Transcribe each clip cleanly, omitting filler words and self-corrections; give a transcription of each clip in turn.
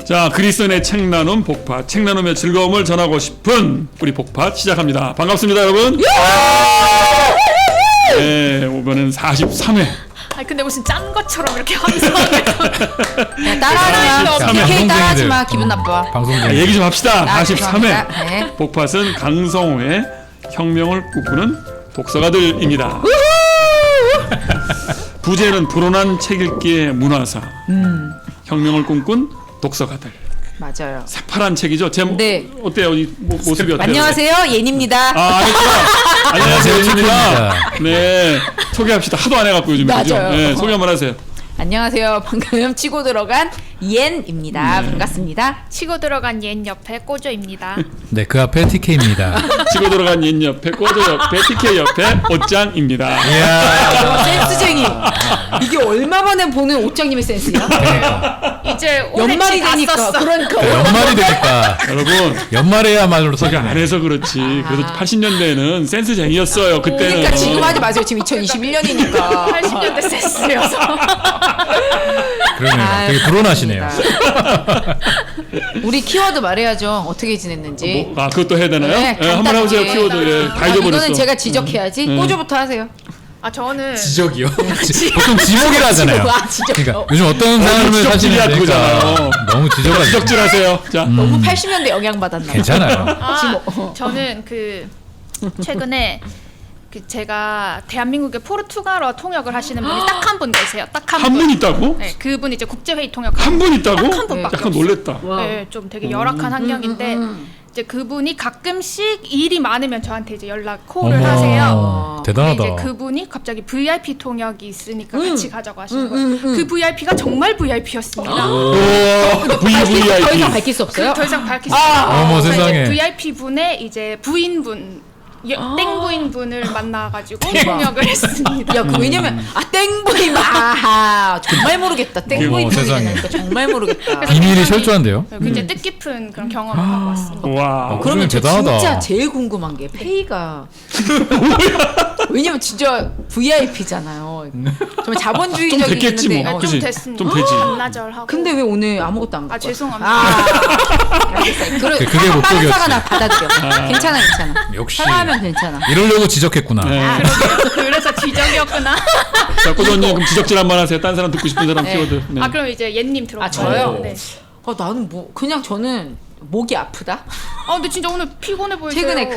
자, 그리스도인의 책 나눔 복팟, 책 나눔의 즐거움을 전하고 싶은 우리 복팟 시작합니다. 반갑습니다, 여러분. 네, 이번엔 43회. 아니 근데 무슨 짠 것처럼 이렇게 함성을 따라하지 마. PK 따라하지 마. 기분 나빠. 자, 얘기 좀 합시다. 43회. 네. 복팟은 강성호의 혁명을 꿈꾸는 독서가들입니다. 부제는 불온한 책 읽기의 문화사. 혁명을 꿈꾼 독서가들. 맞아요. 새파란 책이죠. 제목 네. 어때요? 이 모습이 어때요? 안녕하세요. 예니입니다. 안녕하세요. 예니입니다. 네, 소개합시다. 하도 안 해갖고 요즘에. 그죠? 맞아요. 네, 소개 한번 하세요. 안녕하세요. 방금 치고 들어간 옌입니다. 반갑습니다. 치고 들어간 옛 옆에 꼬조입니다. 네, 그 앞에 TK입니다. 치고 들어간 옛 옆에 꼬저 옆에 TK 옆에 옷장입니다. 와, 센스쟁이. 이게 얼마 만에 보는 옷장님의 센스야? 이제 연말이 되니까. 썼어. 그러니까 네, 연말이 되니까 여러분, 연말에야말로 소개 안 해서 그렇지. 그래도 80년대에는 센스쟁이였어요. 그때는. 그러니까 지금 하지 마세요. 지금 2021년이니까. 80년대 센스여서. 그러네요. 되게 불온하시네요. 우리 키워드 말해야죠. 어떻게 지냈는지. 그것도 해야 되나요? 네, 네, 한번 해보세요. 키워드. 예, 다 잊어버렸어. 이거는 제가 지적해야지. 꼬조부터 하세요. 아 저는 지적이요? 보통 지목이라 하잖아요. 지적. 그러니까 요즘 어떤 삶을 지적질이야, 사시는지 그거잖아요. 너무 지적하죠. 지적질하세요. 자, 너무 80년대 영향받았나 봐. 괜찮아요. 저는 그 최근에 그 제가 대한민국의 포르투갈어 통역을 하시는 분이 딱 한 분 계세요. 딱 한 한 분 분. 있다고? 네, 그분이 이제 국제회의 통역 한 분 있다고? 딱 한 분밖에 약간 없어요. 놀랬다. 네, 좀 되게 열악한 환경인데 이제 그분이 가끔씩 일이 많으면 저한테 이제 연락 콜을 어머, 하세요. 대단하다. 근데 이제 그분이 갑자기 VIP 통역이 있으니까 같이 가자고 하시는 거예요. 그 VIP가 정말 VIP였습니다. 더 이상 VVIP. 밝힐 수 없어요? 더 이상 밝힐 수 없어요. 어머, 세상에. VIP 분의 이제 부인분, 땡 부인분을 만나가지고 통역을 했습니다. 야, 그 왜냐면 땡보이 정말 모르겠다. 땡보이 어머, 세상에. 정말 모르겠다. 비밀이 철저한데요. 굉장히 뜻깊은 그런 경험을 하고 왔습니다. 와. 그러면 저 대단하다. 진짜 제일 궁금한 게 페이가 왜냐면 진짜 VIP잖아요. 정말 자본주의적이긴 좀 됐겠지 한데 뭐. 좀 그치? 됐습니다. 좀 되지. 반나절하고. 근데 왜 오늘 아무것도 안 갖고 죄송합니다. 알겠어요. 그래, 그게 빠른 목적이었지. 사과 나 받아들여. 괜찮아. 역시 사과하면 괜찮아. 이러려고 지적했구나. 네. 그래서 지적이었구나. 자, 꼬전님 그럼 지적질 한번 하세요. 딴 사람 듣고 싶은 사람 네. 키워드. 네. 아 그럼 이제 옛님 들어볼까요? 저요? 네. 나는 그냥 저는 목이 아프다. 근데 진짜 오늘 피곤해 보이세요. 최근에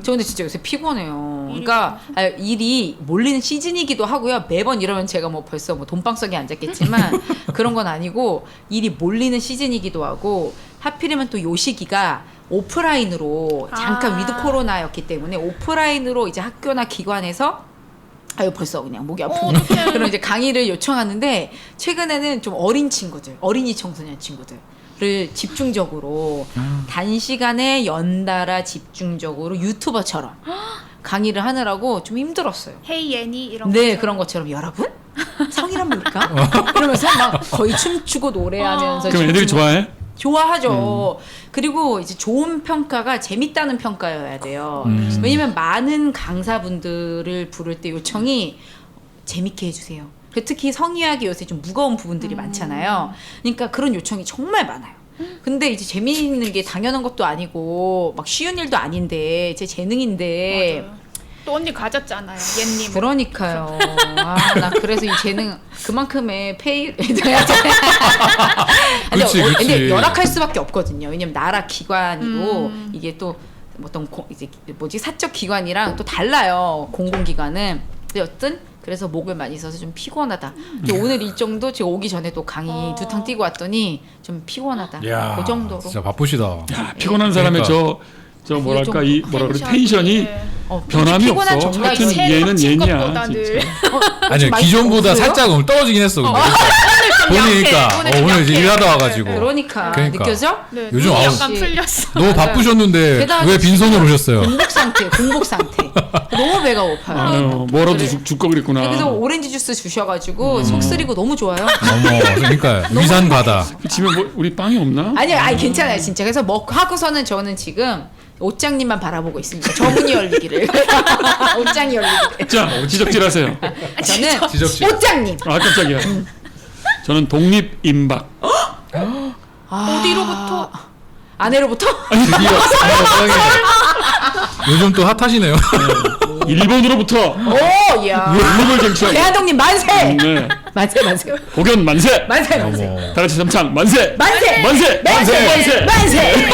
저 근데 진짜 요새 피곤해요. 그러니까 일이 몰리는 시즌이기도 하고요. 매번 이러면 제가 뭐 벌써 뭐 돈방석에 앉았겠지만 그런 건 아니고 일이 몰리는 시즌이기도 하고 하필이면 또 요 시기가 오프라인으로 잠깐 위드 코로나였기 때문에 오프라인으로 이제 학교나 기관에서 벌써 그냥 목이 아프네. 그럼 이제 강의를 요청하는데 최근에는 좀 어린 친구들, 어린이 청소년 친구들을 집중적으로 단시간에 연달아 집중적으로 유튜버처럼 강의를 하느라고 좀 힘들었어요. 헤이 예니 이런 네, 것처럼. 그런 것처럼 여러분 성이란 뭘까? 이러면서 막 거의 춤추고 노래하면서 그럼 애들이 좋아해? 좋아하죠. 그리고 이제 좋은 평가가 재밌다는 평가여야 돼요. 왜냐면 많은 강사분들을 부를 때 요청이 재밌게 해주세요. 특히 성의학이 요새 좀 무거운 부분들이 많잖아요. 그러니까 그런 요청이 정말 많아요. 근데 이제 재미있는 게 당연한 것도 아니고 막 쉬운 일도 아닌데 제 재능인데 맞아요. 또 언니 가졌잖아요, 옛님. 그러니까요. 나 그래서 이 재능 그만큼의 페이. 그치, 그치. 근데 열악할 수밖에 없거든요. 왜냐면 나라 기관이고 이게 또 어떤 이제 사적 기관이랑 또 달라요. 공공기관은. 근데 여튼 그래서 목을 많이 써서 좀 피곤하다. 근데 오늘 일정도 제가 오기 전에 또 강의 2탕 뛰고 왔더니 좀 피곤하다. 야, 그 정도로. 진짜 바쁘시다. 야, 피곤한 사람의 그러니까. 저 뭐랄까 이 뭐라 그래 텐션이 네. 변함이 피곤한 없어. 정말 하여튼 새 얘는 친 얘냐. 것보다는 진짜. 아니 많이 기존보다 없어요? 살짝 오늘 떨어지긴 했어. 근데 좀 보니까 약해. 오늘 좀 오늘 이제 약해. 일하다 와가지고 그러니까. 그러니까. 느껴져? 네, 요즘 눈이 아우- 약간 풀렸어. 너무 바쁘셨는데 게다가 왜 빈손으로 오셨어요? 공복 상태. 너무 배가 고파요. 아유, 뭐라도 죽 거 그랬구나. 그래서 오렌지 주스 주셔가지고 속 쓰리고 너무 좋아요. 어머, 그러니까 위산 바다. 집에 뭐 우리 빵이 없나? 아니요, 괜찮아요, 진짜. 그래서 하고서는 저는 지금 옷장님만 바라보고 있습니다. 저문이 열리기를. 옷장이 열리기를. 자, 지적질하세요. 저는 지적질. 옷장님. 아, 깜짝이야. 저는 독립 임박. 어디 어디로부터? 아내로부터? 드디어 요즘 또 핫하시네요. 일본으로부터 오, 야. 독립을 쟁취한 대한독립 만세! 네. 만세, 만세. 복연 만세. 만세, 만세. 어머. 다 같이 삼창 만세. 만세! 만세. 만세. 만세. 만세!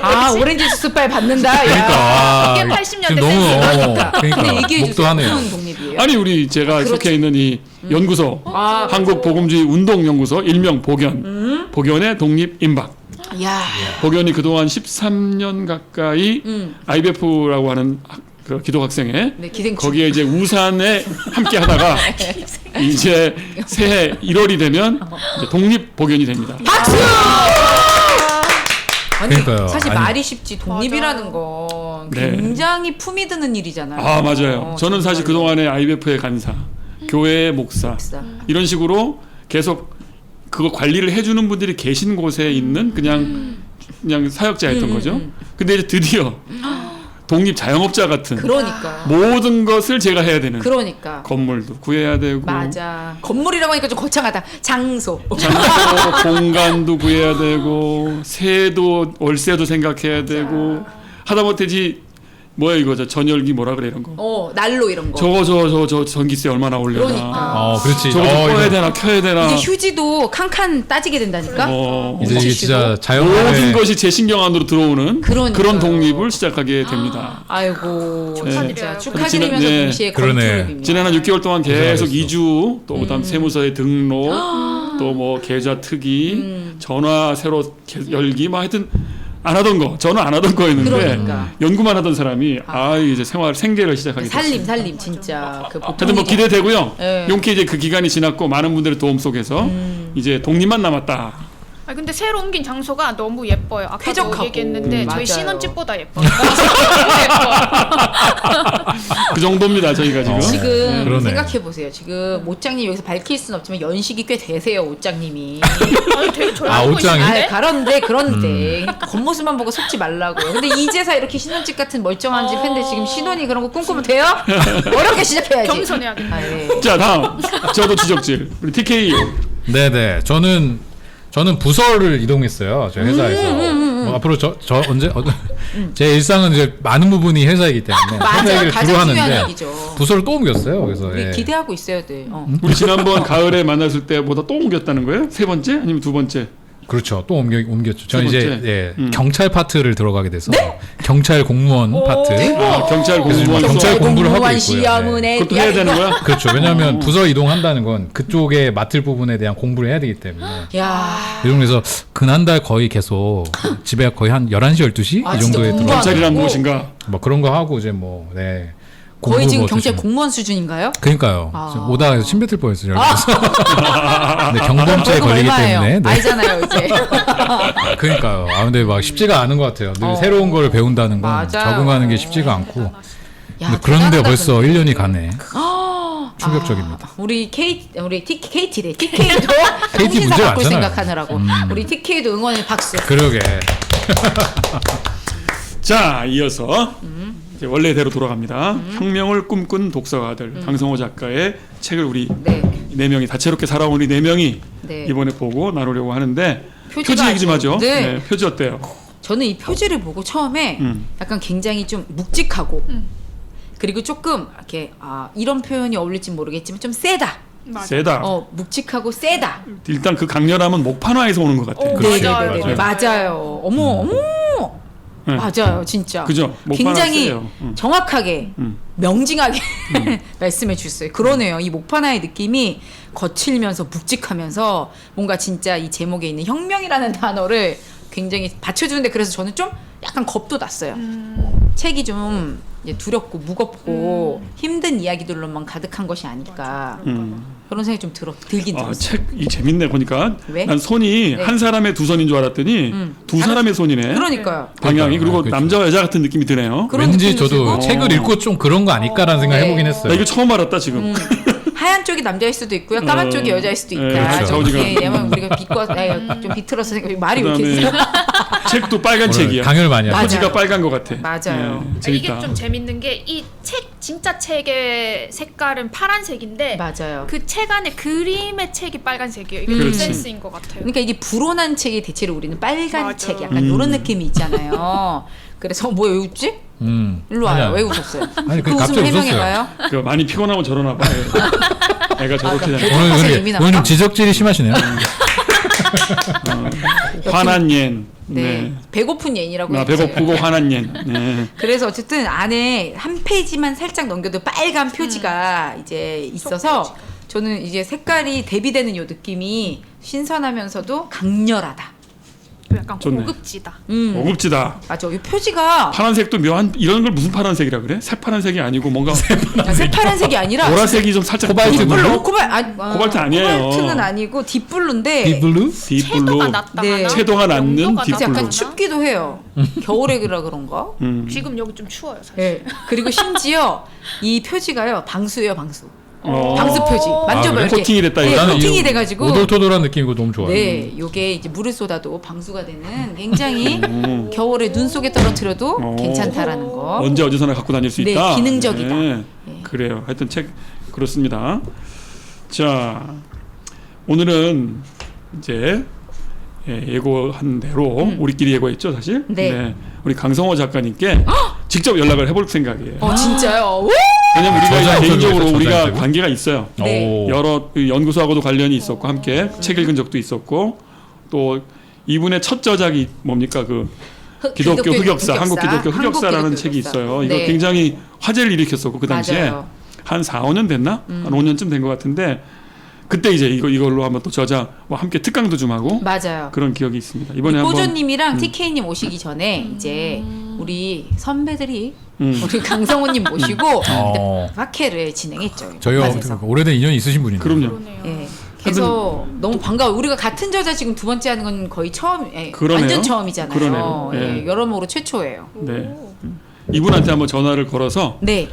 아, 오렌지 주스빨 받는다. 야. 그러니까 아, 이게 80년대 지금 너무 그러니까. 근데 그러니까 얘기해 주세요. 목도하네요. 무슨 독립이에요? 아니 우리 제가 그렇죠. 속해 있는 이 연구소 아, 한국복음주의 운동연구소 일명 복연 복연의 독립임박 야. 복연이 그동안 13년 가까이 IBF라고 하는 그 기독학생회 네, 기생충. 거기에 이제 우산에 함께 하다가 이제 새해 1월이 되면 이제 독립 복연이 됩니다. 박수! 아니, 그러니까요. 사실 아니. 말이 쉽지 독립이라는 건 네. 굉장히 품이 드는 일이잖아요. 아 맞아요. 저는 사실 정말로. 그동안에 IBF의 간사, 교회의 목사 이런 식으로 계속 그거 관리를 해주는 분들이 계신 곳에 있는 그냥 사역자였던 거죠. 근데 이제 드디어 독립 자영업자 같은 그러니까. 모든 것을 제가 해야 되는 그러니까. 건물도 구해야 되고 맞아. 건물이라고 하니까 좀 거창하다. 장소. 장소, 공간도 구해야 되고 세도 월세도 생각해야 되고 하다못해 뭐야 이거 저 전열기 뭐라 그래 이런 거 난로 이런 거. 저 전기세 얼마나 올려나 그러니까. 그렇지. 저거 꺼야 이거 되나 켜야 되나 이게 휴지도 칸칸 따지게 된다니까. 이제 이게 진짜 모든 자영업의 것이 제 신경 안으로 들어오는 그러니까요. 그런 독립을 시작하게 됩니다. 아이고 축하드려요. 진짜 축하드리면서 네. 동시에 그러네. 건투입니다. 지난 한 6개월 동안 계속 고생하셨어. 이주 또 그다음 세무서에 등록 또 뭐 계좌 특이 전화 새로 열기 뭐 하여튼 안 하던 거 저는 안 하던 거였는데 그러니까. 연구만 하던 사람이 이제 생계를 시작하게 됐어요. 살림 진짜 그 보통 하여튼 뭐 기대되고요. 네. 용케 이제 그 기간이 지났고 많은 분들의 도움 속에서 이제 독립만 남았다. 아 근데 새로 옮긴 장소가 너무 예뻐요. 아까도 쾌적하고. 얘기했는데 맞아요. 저희 신혼집보다 예뻐요. 그 정도입니다 저희가 지금. 지금 그러네. 생각해 보세요. 지금 옷장님 여기서 밝힐 수는 없지만 연식이 꽤 되세요 옷장님이. 아니 되게 절 아, 알고 옷장이? 있는데? 그런데 그러니까 겉모습만 보고 속지 말라고요. 근데 이제서 이렇게 신혼집 같은 멀쩡한 집 했는데 지금 신혼이 그런 거 꿈꾸면 돼요? 어렵게 시작해야지. 겸손해야겠네. 아, 예. 자 다음 저도 지적질 우리 TK 네네. 저는 부서를 이동했어요. 저 회사에서. 뭐 앞으로 제 일상은 이제 많은 부분이 회사이기 때문에 회사 맞아요. 얘기를 가장 주로 중요한 하는데 얘기죠. 부서를 또 옮겼어요. 그래서 우리 예. 기대하고 있어야 돼. 우리 지난번 가을에 만났을 때보다 또 옮겼다는 거예요? 세 번째 아니면 두 번째? 그렇죠. 또 옮겼죠. 저는 세 이제 번째? 경찰 파트를 들어가게 돼서 경찰 공무원 파트. 경찰 그래서 공무원 경찰 공부를 하고 공무원 있고요. 시험은 그것도 해야 되는 거야? 그렇죠. 왜냐하면 부서 이동한다는 건 그쪽에 맡을 부분에 대한 공부를 해야 되기 때문에. 야. 그래서 그난달 거의 계속 집에 거의 한 11시, 12시 아, 이 진짜 정도에 공부 들어. 안 경찰이란 하고? 무엇인가? 뭐 그런 거 하고 이제 뭐 네. 거의 공부 지금 뭐 경찰 조심- 공무원 수준인가요? 그러니까요. 아. 오다가 침 뱉을 뻔했어요. 근데 경범죄에 벌금 걸리기 얼마예요? 때문에. 네. 알잖아요 이제. 그러니까요. 근데 막 쉽지가 않은 것 같아요. 늘 새로운 걸 배운다는 건 맞아요. 적응하는 게 쉽지가 않고. 야, 근데 그런데 대단하다, 벌써 근데. 1년이 가네. 충격적입니다. 우리 TK도 KT 통신사 문제가 바꿀 많잖아요. 생각하느라고 우리 TK도 응원의 박수. 그러게. 자 이어서 이제 원래대로 돌아갑니다. 혁명을 꿈꾼 독서가 아들 강성호 작가의 책을 우리 네 명이 다채롭게 살아온 우리 네 명이 네. 이번에 보고 나누려고 하는데 표지가 표지 얘기 좀 아주- 하죠. 네. 표지 어때요? 저는 이 표지를 보고 처음에 약간 굉장히 좀 묵직하고 그리고 조금 이렇게 이런 표현이 어울릴지 모르겠지만 좀 세다. 맞아. 세다. 묵직하고 세다. 일단 그 강렬함은 목판화에서 오는 것 같아요. 그렇지. 맞아요. 맞아요. 어머. 네. 맞아요, 진짜. 그죠? 목판화 굉장히 세요. 정확하게, 명징하게 말씀해 주셨어요. 그러네요. 이 목판화의 느낌이 거칠면서 묵직하면서 뭔가 진짜 이 제목에 있는 혁명이라는 단어를 굉장히 받쳐주는데 그래서 저는 좀 약간 겁도 났어요. 책이 좀 이제 두렵고 무겁고 힘든 이야기들로만 가득한 것이 아닐까 그런 생각이 좀 들긴 들었어요. 책이 재밌네 보니까. 왜? 난 손이 네. 한 사람의 두 손인 줄 알았더니 두 사람의 손이네. 그러니까요. 방향이 그리고 그렇죠. 남자와 여자 같은 느낌이 드네요. 그런 왠지 느낌도 저도 들고. 책을 읽고 좀 그런 거 아닐까라는 생각 네. 해보긴 나 했어요. 이거 처음 알았다 지금. 하얀 쪽이 남자일 수도 있고요. 까만 쪽이 여자일 수도 있다. 그렇죠. 저렇게 왜냐면 우리가 빛과 좀 비틀어서 생각 말이 왜 이렇게 그다음에 있어? 책도 빨간 오늘 책이야. 강연을 많이 하죠. 맞아요. 표지가 빨간 것 같아. 맞아요. 재밌다. 이게 좀 재밌는 게 이 책 진짜 책의 색깔은 파란색인데 맞아요. 그 책 안에 그림의 책이 빨간색이에요. 이게 좀 그렇지. 센스인 것 같아요. 그러니까 이게 불온한 책이 대체로 우리는 빨간 맞아. 책 약간 이런 느낌이 있잖아요. 그래서 뭐 왜 웃지? 일로 와요. 아니야. 왜 웃었어요? 아니, 그 갑자기 웃음을 웃었어요. 해명해봐요. 그 많이 피곤하고 저러나 봐. 애가 저렇게 그러니까 되는. 화살이 오늘 예민한가? 오늘 좀 지적질이 심하시네요. 화난 옌. 네. 배고픈 예인이라고 나 했죠. 배고프고 화난 옌. 네. 그래서 어쨌든 안에 한 페이지만 살짝 넘겨도 빨간 표지가 이제 있어서 저는 이제 색깔이 대비되는 요 느낌이 신선하면서도 강렬하다. 약간 좋네. 고급지다. 고급지다. 맞아. 이 표지가 파란색도 묘한 이런 걸 무슨 파란색이라 그래? 새파란색이 아니고 뭔가 새파란색이 아니라 보라색이 좀 살짝 코발트 딥블루? 블루? 코발트 아니에요. 코발트는 아니고 딥블루인데 딥블루? 딥블루. 채도가 낮다 네. 하나? 채도가 낮는 영도가 딥블루. 그래서 약간 낮다 춥기도 해요. 겨울에라 그런가? 지금 여기 좀 추워요 사실. 네. 그리고 심지어 이 표지가요 방수예요 방수. 어. 방수 표지. 만져봐요. 그래? 이렇게. 코팅이 됐다, 네, 이거. 나는 코팅이 이 돼가지고. 오돌토돌한 느낌이고 너무 좋아요. 네, 요게 이제 물을 쏟아도 방수가 되는 굉장히 겨울에 눈 속에 떨어뜨려도 괜찮다라는 거. 언제 어디서나 갖고 다닐 수 네, 있다. 기능적이다. 네. 네. 그래요. 하여튼 책 그렇습니다. 자, 오늘은 이제 예고한 대로 우리끼리 예고했죠, 사실. 네. 우리 강성호 작가님께 직접 연락을 해볼 생각이에요. 진짜요? 우! 왜냐면 우리가 저장 개인적으로 인터뷰에서 우리가 저장 인터뷰? 관계가 있어요. 네. 오. 여러 연구소하고도 관련이 있었고 함께 책 읽은 적도 있었고 또 이분의 첫 저작이 뭡니까 그 기독교 흑역사, 한국 기독교 흑역사라는 책이 있어요. 이거 네. 굉장히 화제를 일으켰었고 그 당시에 맞아요. 한 4, 5년 됐나? 한 5년쯤 된 것 같은데 그때 이제 이걸로 한번 또 저자와 함께 특강도 좀 하고 맞아요. 그런 기억이 있습니다. 이번에 한번 꼬조님이랑 TK님 오시기 전에 이제 우리 선배들이 우리 강성호님 모시고 어. 학회를 진행했죠. 저희가 팟에서. 오래된 인연이 있으신 분인데. 그럼요. 그러네요. 예. 그래서 너무 반가워. 우리가 같은 저자 지금 두 번째 하는 건 거의 처음, 그러네요. 완전 처음이잖아요. 그러네요. 예. 예. 여러모로 최초예요. 네. 이분한테 한번 전화를 걸어서 네.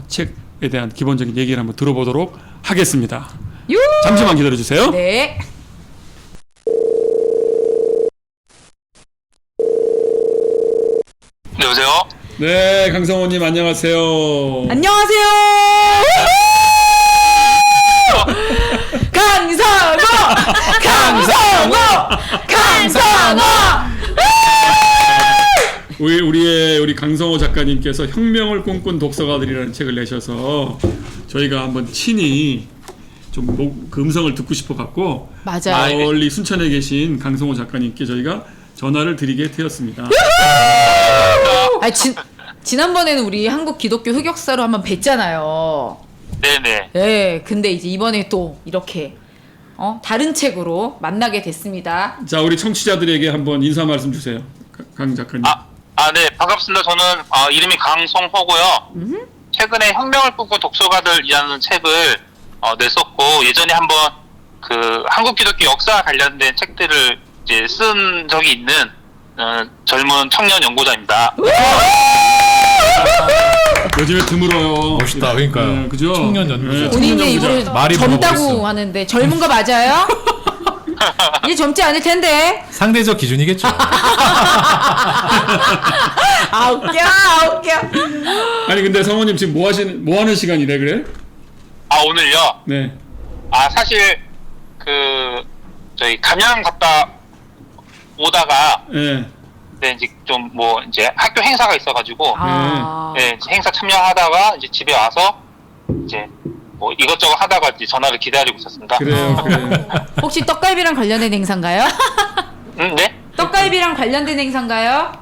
책에 대한 기본적인 얘기를 한번 들어보도록 하겠습니다. 유! 잠시만 기다려 주세요. 네. 네, 여보세요? 네, 강성호님 안녕하세요. 안녕하세요. 강성호! 강성호! 강성호! 우리 강성호 작가님께서 혁명을 꿈꾼 독서가들이라는 책을 내셔서 저희가 한번 친히 좀 그 음성을 듣고 싶어 갖고 맞아요. 멀리 순천에 계신 강성호 작가님께 저희가 전화를 드리게 되었습니다. 지난번에는 우리 한국 기독교 흑역사로 한번 뵀잖아요. 네네. 네, 근데 이제 이번에 또 이렇게 다른 책으로 만나게 됐습니다. 자, 우리 청취자들에게 한번 인사 말씀 주세요. 강 작가님. 네, 반갑습니다. 저는 이름이 강성호고요. 최근에 혁명을 꿈꾼 독서가들이라는 책을 냈었고, 예전에 한번 그 한국 기독교 역사 관련된 책들을 이제 쓴 적이 있는 젊은 청년 연구자입니다. 요즘에 드물어요. 멋있다. 그러니까요. 네, 그죠? 청년 연구자. 네, 본인의 청년 입으로 연구자. 말이 젊다고 뭐라고 하는데 젊은 거 맞아요? 이제 젊지 않을 텐데. 상대적 기준이겠죠. 웃겨. 아니 근데 성호님 지금 뭐 하는 시간이래 그래? 오늘요? 네. 사실 저희 감양 갔다 오다가 네. 네, 이제 좀 이제 학교 행사가 있어가지고 네, 이제 행사 참여하다가 이제 집에 와서 이제 이것저것 하다가 이제 전화를 기다리고 있었습니다. 그래요. 혹시 떡갈비랑 관련된 행사인가요? 네? 떡갈비랑 관련된 행사인가요?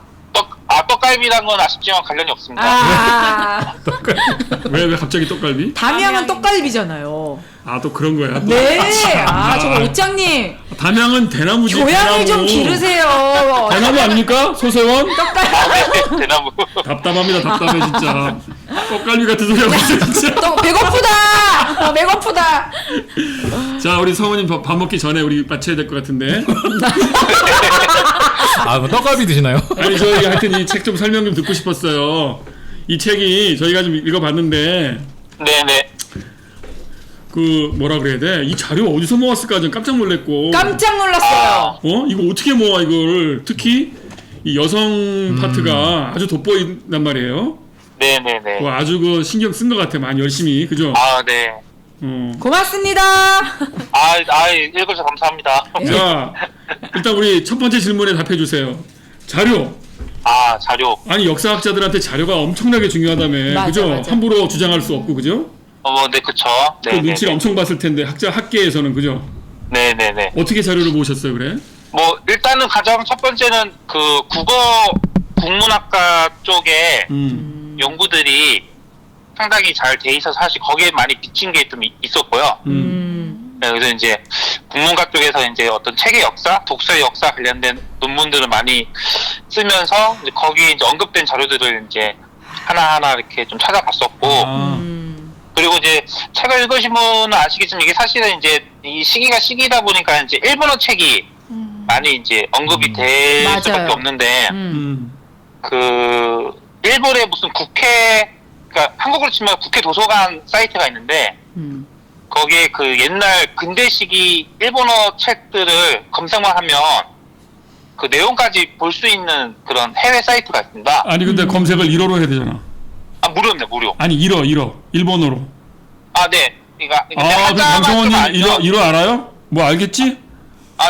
떡갈비란 건 아쉽지만 관련이 없습니다. 왜 갑자기 떡갈비? 담양은 떡갈비잖아요. 또 그런 거야. 네. 정말 옷장님 담양은 대나무지. 교양을 좀 기르세요. 대나무 아닙니까? 소세원? 네, 대나무. 답답합니다. 답답해 진짜. 떡갈비 같은 소리 하고 있어 진짜. 배고프다. 배고프다. 자, 우리 성호님 밥 먹기 전에 우리 마쳐야 될 것 같은데. 뭐 떡갈비 드시나요? 아니 저희 하여튼 이 책 좀 설명 좀 듣고 싶었어요. 이 책이 저희가 좀 읽어봤는데 네네. 그 뭐라 그래야 돼? 이 자료 어디서 모았을까 좀 깜짝 놀랐고. 깜짝 놀랐어요. 이거 어떻게 모아 이걸? 특히 이 여성 파트가 아주 돋보인단 말이에요. 네네네. 뭐 아주 그 신경 쓴 것 같아. 많이 열심히 그죠? 아, 네. 고맙습니다. 읽어주셔서 감사합니다. 자, 일단 우리 첫 번째 질문에 답해 주세요. 자료. 자료. 아니 역사학자들한테 자료가 엄청나게 중요하다며. 맞아, 그죠? 맞아. 함부로 주장할 수 없고 그죠? 네, 그쵸. 그 네, 눈치를 엄청 봤을 텐데 학계에서는 그죠? 네네네. 어떻게 자료를 모으셨어요, 그래? 뭐, 일단은 가장 첫 번째는 그 국어 국문학과 쪽에 연구들이 상당히 잘 돼 있어서 사실 거기에 많이 비친 게 좀 있었고요. 네, 그래서 이제 국문과 쪽에서 이제 어떤 책의 역사, 독서의 역사 관련된 논문들을 많이 쓰면서 이제 거기에 이제 언급된 자료들을 이제 하나하나 이렇게 좀 찾아봤었고, 그리고 이제 책을 읽으신 분은 아시겠지만 이게 사실은 이제 이 시기가 시기다 보니까 이제 일본어 책이 많이 이제 언급이 될 맞아요. 수밖에 없는데, 그 일본의 무슨 국회, 그러니까 한국으로 치면 국회 도서관 사이트가 있는데 거기에 그 옛날 근대 시기 일본어 책들을 검색만 하면 그 내용까지 볼 수 있는 그런 해외 사이트가 있습니다. 아니 근데 검색을 1어로 해야 되잖아. 무료입니다, 무료. 아니 1어 일본어로. 네. 그러니까 그럼 강성원님 1어 알아요? 뭐 알겠지?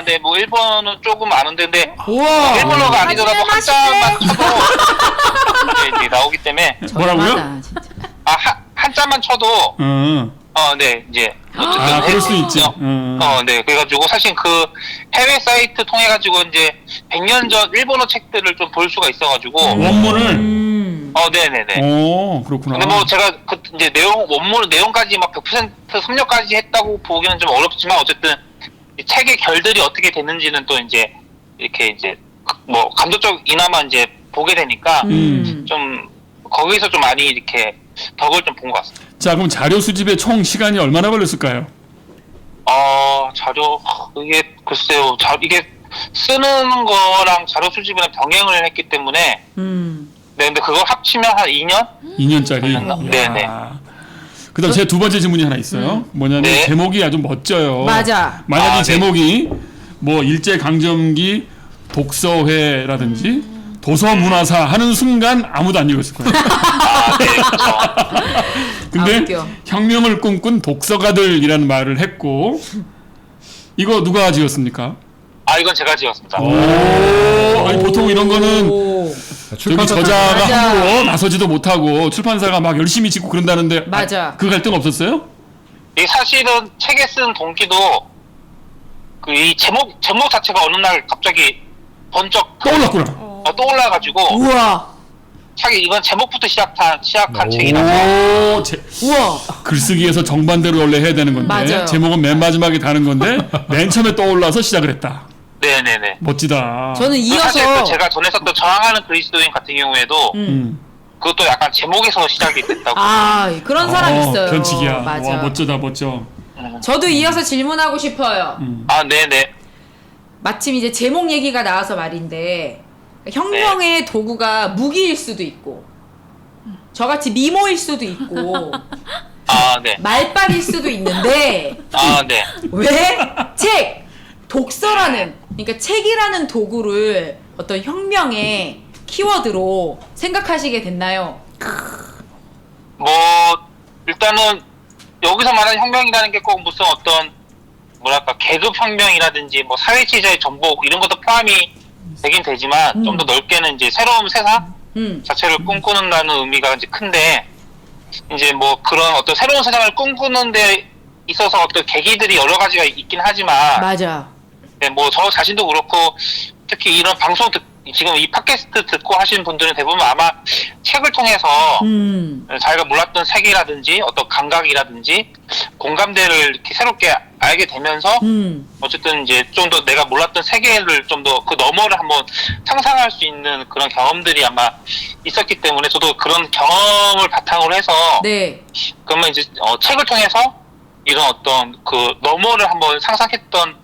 네, 뭐 일본어는 조금 아는데, 근데 우와. 일본어가 아니더라도 한자만 쳐도 이제 나오기 때문에 뭐라고요? 저렴하다, 진짜. 한자만 쳐도 네, 이제 어쨌든 그럴 수 있지. 네, 그래가지고 사실 그 해외 사이트 통해 가지고 이제 100년 전 일본어 책들을 좀 볼 수가 있어가지고 원문을. 네네네. 오, 그렇구나. 근데 뭐 제가 그 이제 원문 내용까지 막 100% 섭렵까지 했다고 보기는 좀 어렵지만 어쨌든 이 책의 결들이 어떻게 됐는지는 또 이제 이렇게 이제 뭐 감독적이나마 이제 보게 되니까 좀 거기서 좀 많이 이렇게 덕을 좀 본 것 같습니다. 자, 그럼 자료 수집에 총 시간이 얼마나 걸렸을까요? 자료 이게 글쎄요, 이게 쓰는 거랑 자료 수집이랑 병행을 했기 때문에 네, 근데 그걸 합치면 한 2년? 2년짜리. 네네. 그다음 제 두 번째 질문이 하나 있어요. 뭐냐면 네. 제목이 아주 멋져요. 맞아. 만약 이 네. 제목이 뭐 일제 강점기 독서회라든지 도서문화사 하는 순간 아무도 안 읽었을 거예요. 네, 그렇죠. 근데 웃겨. 혁명을 꿈꾼 독서가들이라는 말을 했고 이거 누가 지었습니까? 이건 제가 지었습니다. 아니 보통 이런 거는 저기 저자가 맞아. 함부로 나서지도 못하고 출판사가 막 열심히 짓고 그런다는데 맞아. 그 갈등 없었어요? 이 사실은 책에 쓴 동기도 그 이 제목 자체가 어느 날 갑자기 번쩍 떠올랐구나. 떠올라가지고 우와. 자기 이건 제목부터 시작한 책이라서 우와. 글쓰기에서 정반대로 원래 해야 되는 건데 맞아요. 제목은 맨 마지막에 다는 건데 맨 처음에 떠올라서 시작을 했다. 네네네. 멋지다. 저는 사실 이어서 그 제가 전에 썼던 저항하는 그리스도인 같은 경우에도 그것도 약간 제목에서 시작이 됐다고. 그런 사람 있어요. 변칙이야. 맞아. 와 멋져다 멋져. 저도 이어서 질문하고 싶어요. 네네. 마침 이제 제목 얘기가 나와서 말인데 혁명의 도구가 무기일 수도 있고 저같이 미모일 수도 있고 네. 말빨일 수도 있는데 네. 왜 독서라는 그러니까 책이라는 도구를 어떤 혁명의 키워드로 생각하시게 됐나요? 뭐 일단은 여기서 말하는 혁명이라는 게 꼭 무슨 어떤 뭐랄까 계급 혁명이라든지 뭐 사회체제의 전복 이런 것도 포함이 되긴 되지만 좀 더 넓게는 이제 새로운 세상 자체를 꿈꾸는다는 의미가 이제 큰데 이제 뭐 그런 어떤 새로운 세상을 꿈꾸는 데 있어서 어떤 계기들이 여러 가지가 있긴 하지만 맞아. 네, 뭐 저 자신도 그렇고 특히 이런 방송 지금 이 팟캐스트 듣고 하시는 분들은 대부분 아마 책을 통해서 자기가 몰랐던 세계라든지 어떤 감각이라든지 공감대를 이렇게 새롭게 알게 되면서 어쨌든 이제 좀 더 내가 몰랐던 세계를 좀 더 그 너머를 한번 상상할 수 있는 그런 경험들이 아마 있었기 때문에 저도 그런 경험을 바탕으로 해서 네. 그러면 이제 책을 통해서 이런 어떤 그 너머를 한번 상상했던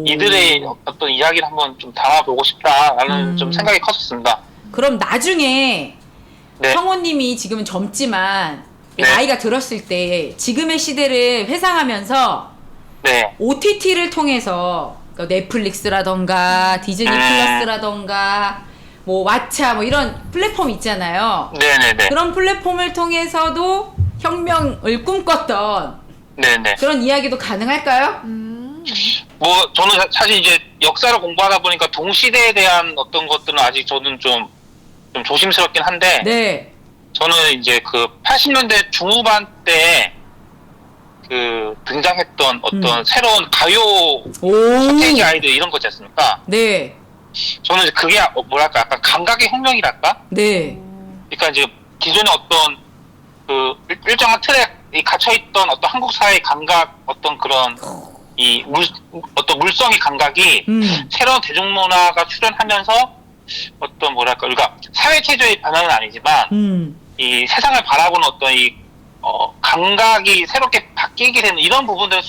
이들의 어떤 이야기를 한번 좀 담아보고 싶다라는 좀 생각이 컸었습니다. 그럼 나중에 네. 성우님이 지금은 젊지만 네. 나이가 들었을 때 지금의 시대를 회상하면서 네. OTT를 통해서 그러니까 넷플릭스라던가 디즈니 플러스라던가 뭐 왓챠 뭐 이런 플랫폼 있잖아요. 네네네. 그런 플랫폼을 통해서도 혁명을 꿈꿨던 네네. 그런 이야기도 가능할까요? 뭐 저는 사실 이제 역사를 공부하다 보니까 동시대에 대한 어떤 것들은 아직 저는 좀 조심스럽긴 한데 네. 저는 이제 그 80년대 중후반 때 그 등장했던 어떤 새로운 가요 오. 스테이지 아이들 이런 거 있지 않습니까? 네. 저는 이제 그게 뭐랄까 약간 감각의 혁명이랄까? 네. 그러니까 이제 기존의 어떤 그 일정한 틀에 갇혀있던 어떤 한국 사회의 감각 어떤 그런 어떤 물성의 감각이 새로운 대중문화가 출현하면서 어떤 뭐랄까 그러니까 사회 체제의 변화는 아니지만 이 세상을 바라보는 어떤 감각이 새롭게 바뀌게 되는 이런 부분들은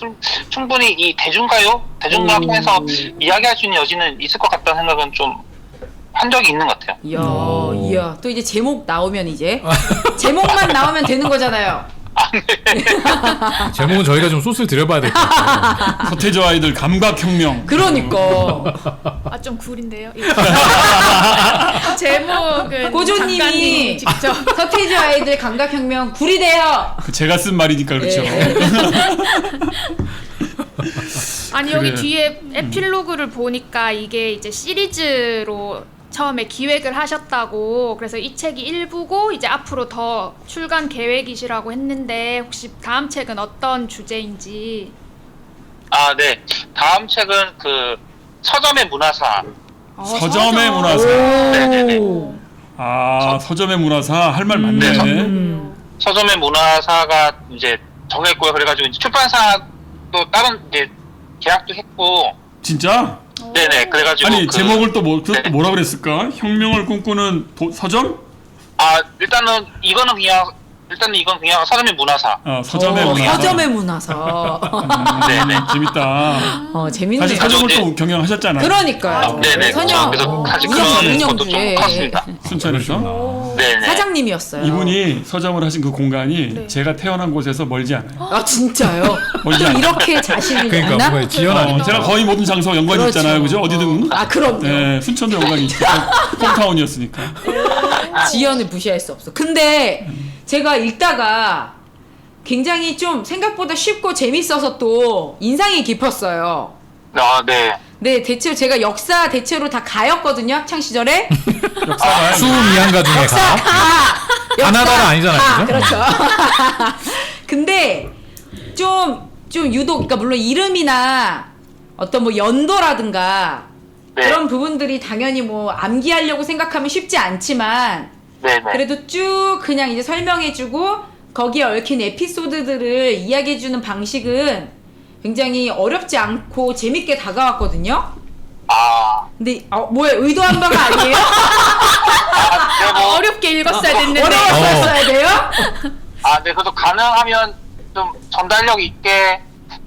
충분히 이 대중문화 통해서 이야기할 수 있는 여지는 있을 것 같다는 생각은 좀 한 적이 있는 것 같아요. 이야. 또 이제 제목 나오면 이제 제목만 나오면 되는 거잖아요. 제목은 저희가 좀 소스를 들여봐야 될 것 같아요. 서태지 아이들 감각혁명. 그러니까 아, 좀 구린데요. 제목은 고조님이 작가님이 직접. 서태지 아이들 감각혁명 구리대요. 그 제가 쓴 말이니까 그렇죠. 네. 아니 여기 그래. 뒤에 에필로그를 보니까 이게 이제 시리즈로 처음에 기획을 하셨다고 그래서 이 책이 1부고 이제 앞으로 더 출간 계획이시라고 했는데 혹시 다음 책은 어떤 주제인지. 아, 네. 다음 책은 그 서점의 문화사. 서점의 문화사. 네네네. 아, 서점의 문화사 할 말 많네. 네, 서점의 문화사가 이제 정했고요. 그래가지고 이제 출판사도 다른 이제 계약도 했고. 진짜? 네네. 그래가지고 아니 제목을 또 네. 뭐라 그랬을까? 혁명을 꿈꾸는 서점? 아 일단은 이건 그냥 서점의 문화사. 서점의 문화사. 서점의 문화사. 네네. 재밌다. 재밌네요. 사실 서점을 아주 또 경영하셨잖아요. 그러니까요. 네네. 선영 그래서 사실 그런 것도 좀 컸습니다. 순천에서. 네네. 사장님이었어요. 이분이 서점을 하신 그 공간이 네. 제가 태어난 곳에서 멀지 않아요. 아 진짜요? 멀지 좀 않아요. 이렇게 자신이 그러니까 있나? 뭔가 지연하니까. 제가 거의 모든 장소와 연관이 그렇죠. 있잖아요. 그죠? 어디든. 아 그럼요. 네, 순천도 연관이 있죠. 홈타운이었으니까. 지연을 무시할 수 없어. 근데 제가 읽다가 굉장히 좀 생각보다 쉽고 재밌어서 또 인상이 깊었어요. 아 네. 네, 대체로 제가 역사 대체로 다 가였거든요, 학창 시절에. 역사가 수음 이한가 중에 역사 가. 가. 가나다라 아니잖아요, 가. 그죠? 그렇죠. 근데 좀 유독 그러니까 물론 이름이나 어떤 뭐 연도라든가 네. 그런 부분들이 당연히 뭐 암기하려고 생각하면 쉽지 않지만 네네. 그래도 쭉 그냥 이제 설명해주고 거기에 얽힌 에피소드들을 이야기해주는 방식은 굉장히 어렵지 않고 재밌게 다가왔거든요. 아. 근데 뭐야 의도한 바가 아니에요? 네, 뭐, 어렵게 읽었어야 됐는데. 어려웠어야 돼요? 네, 그래도 가능하면 좀 전달력 있게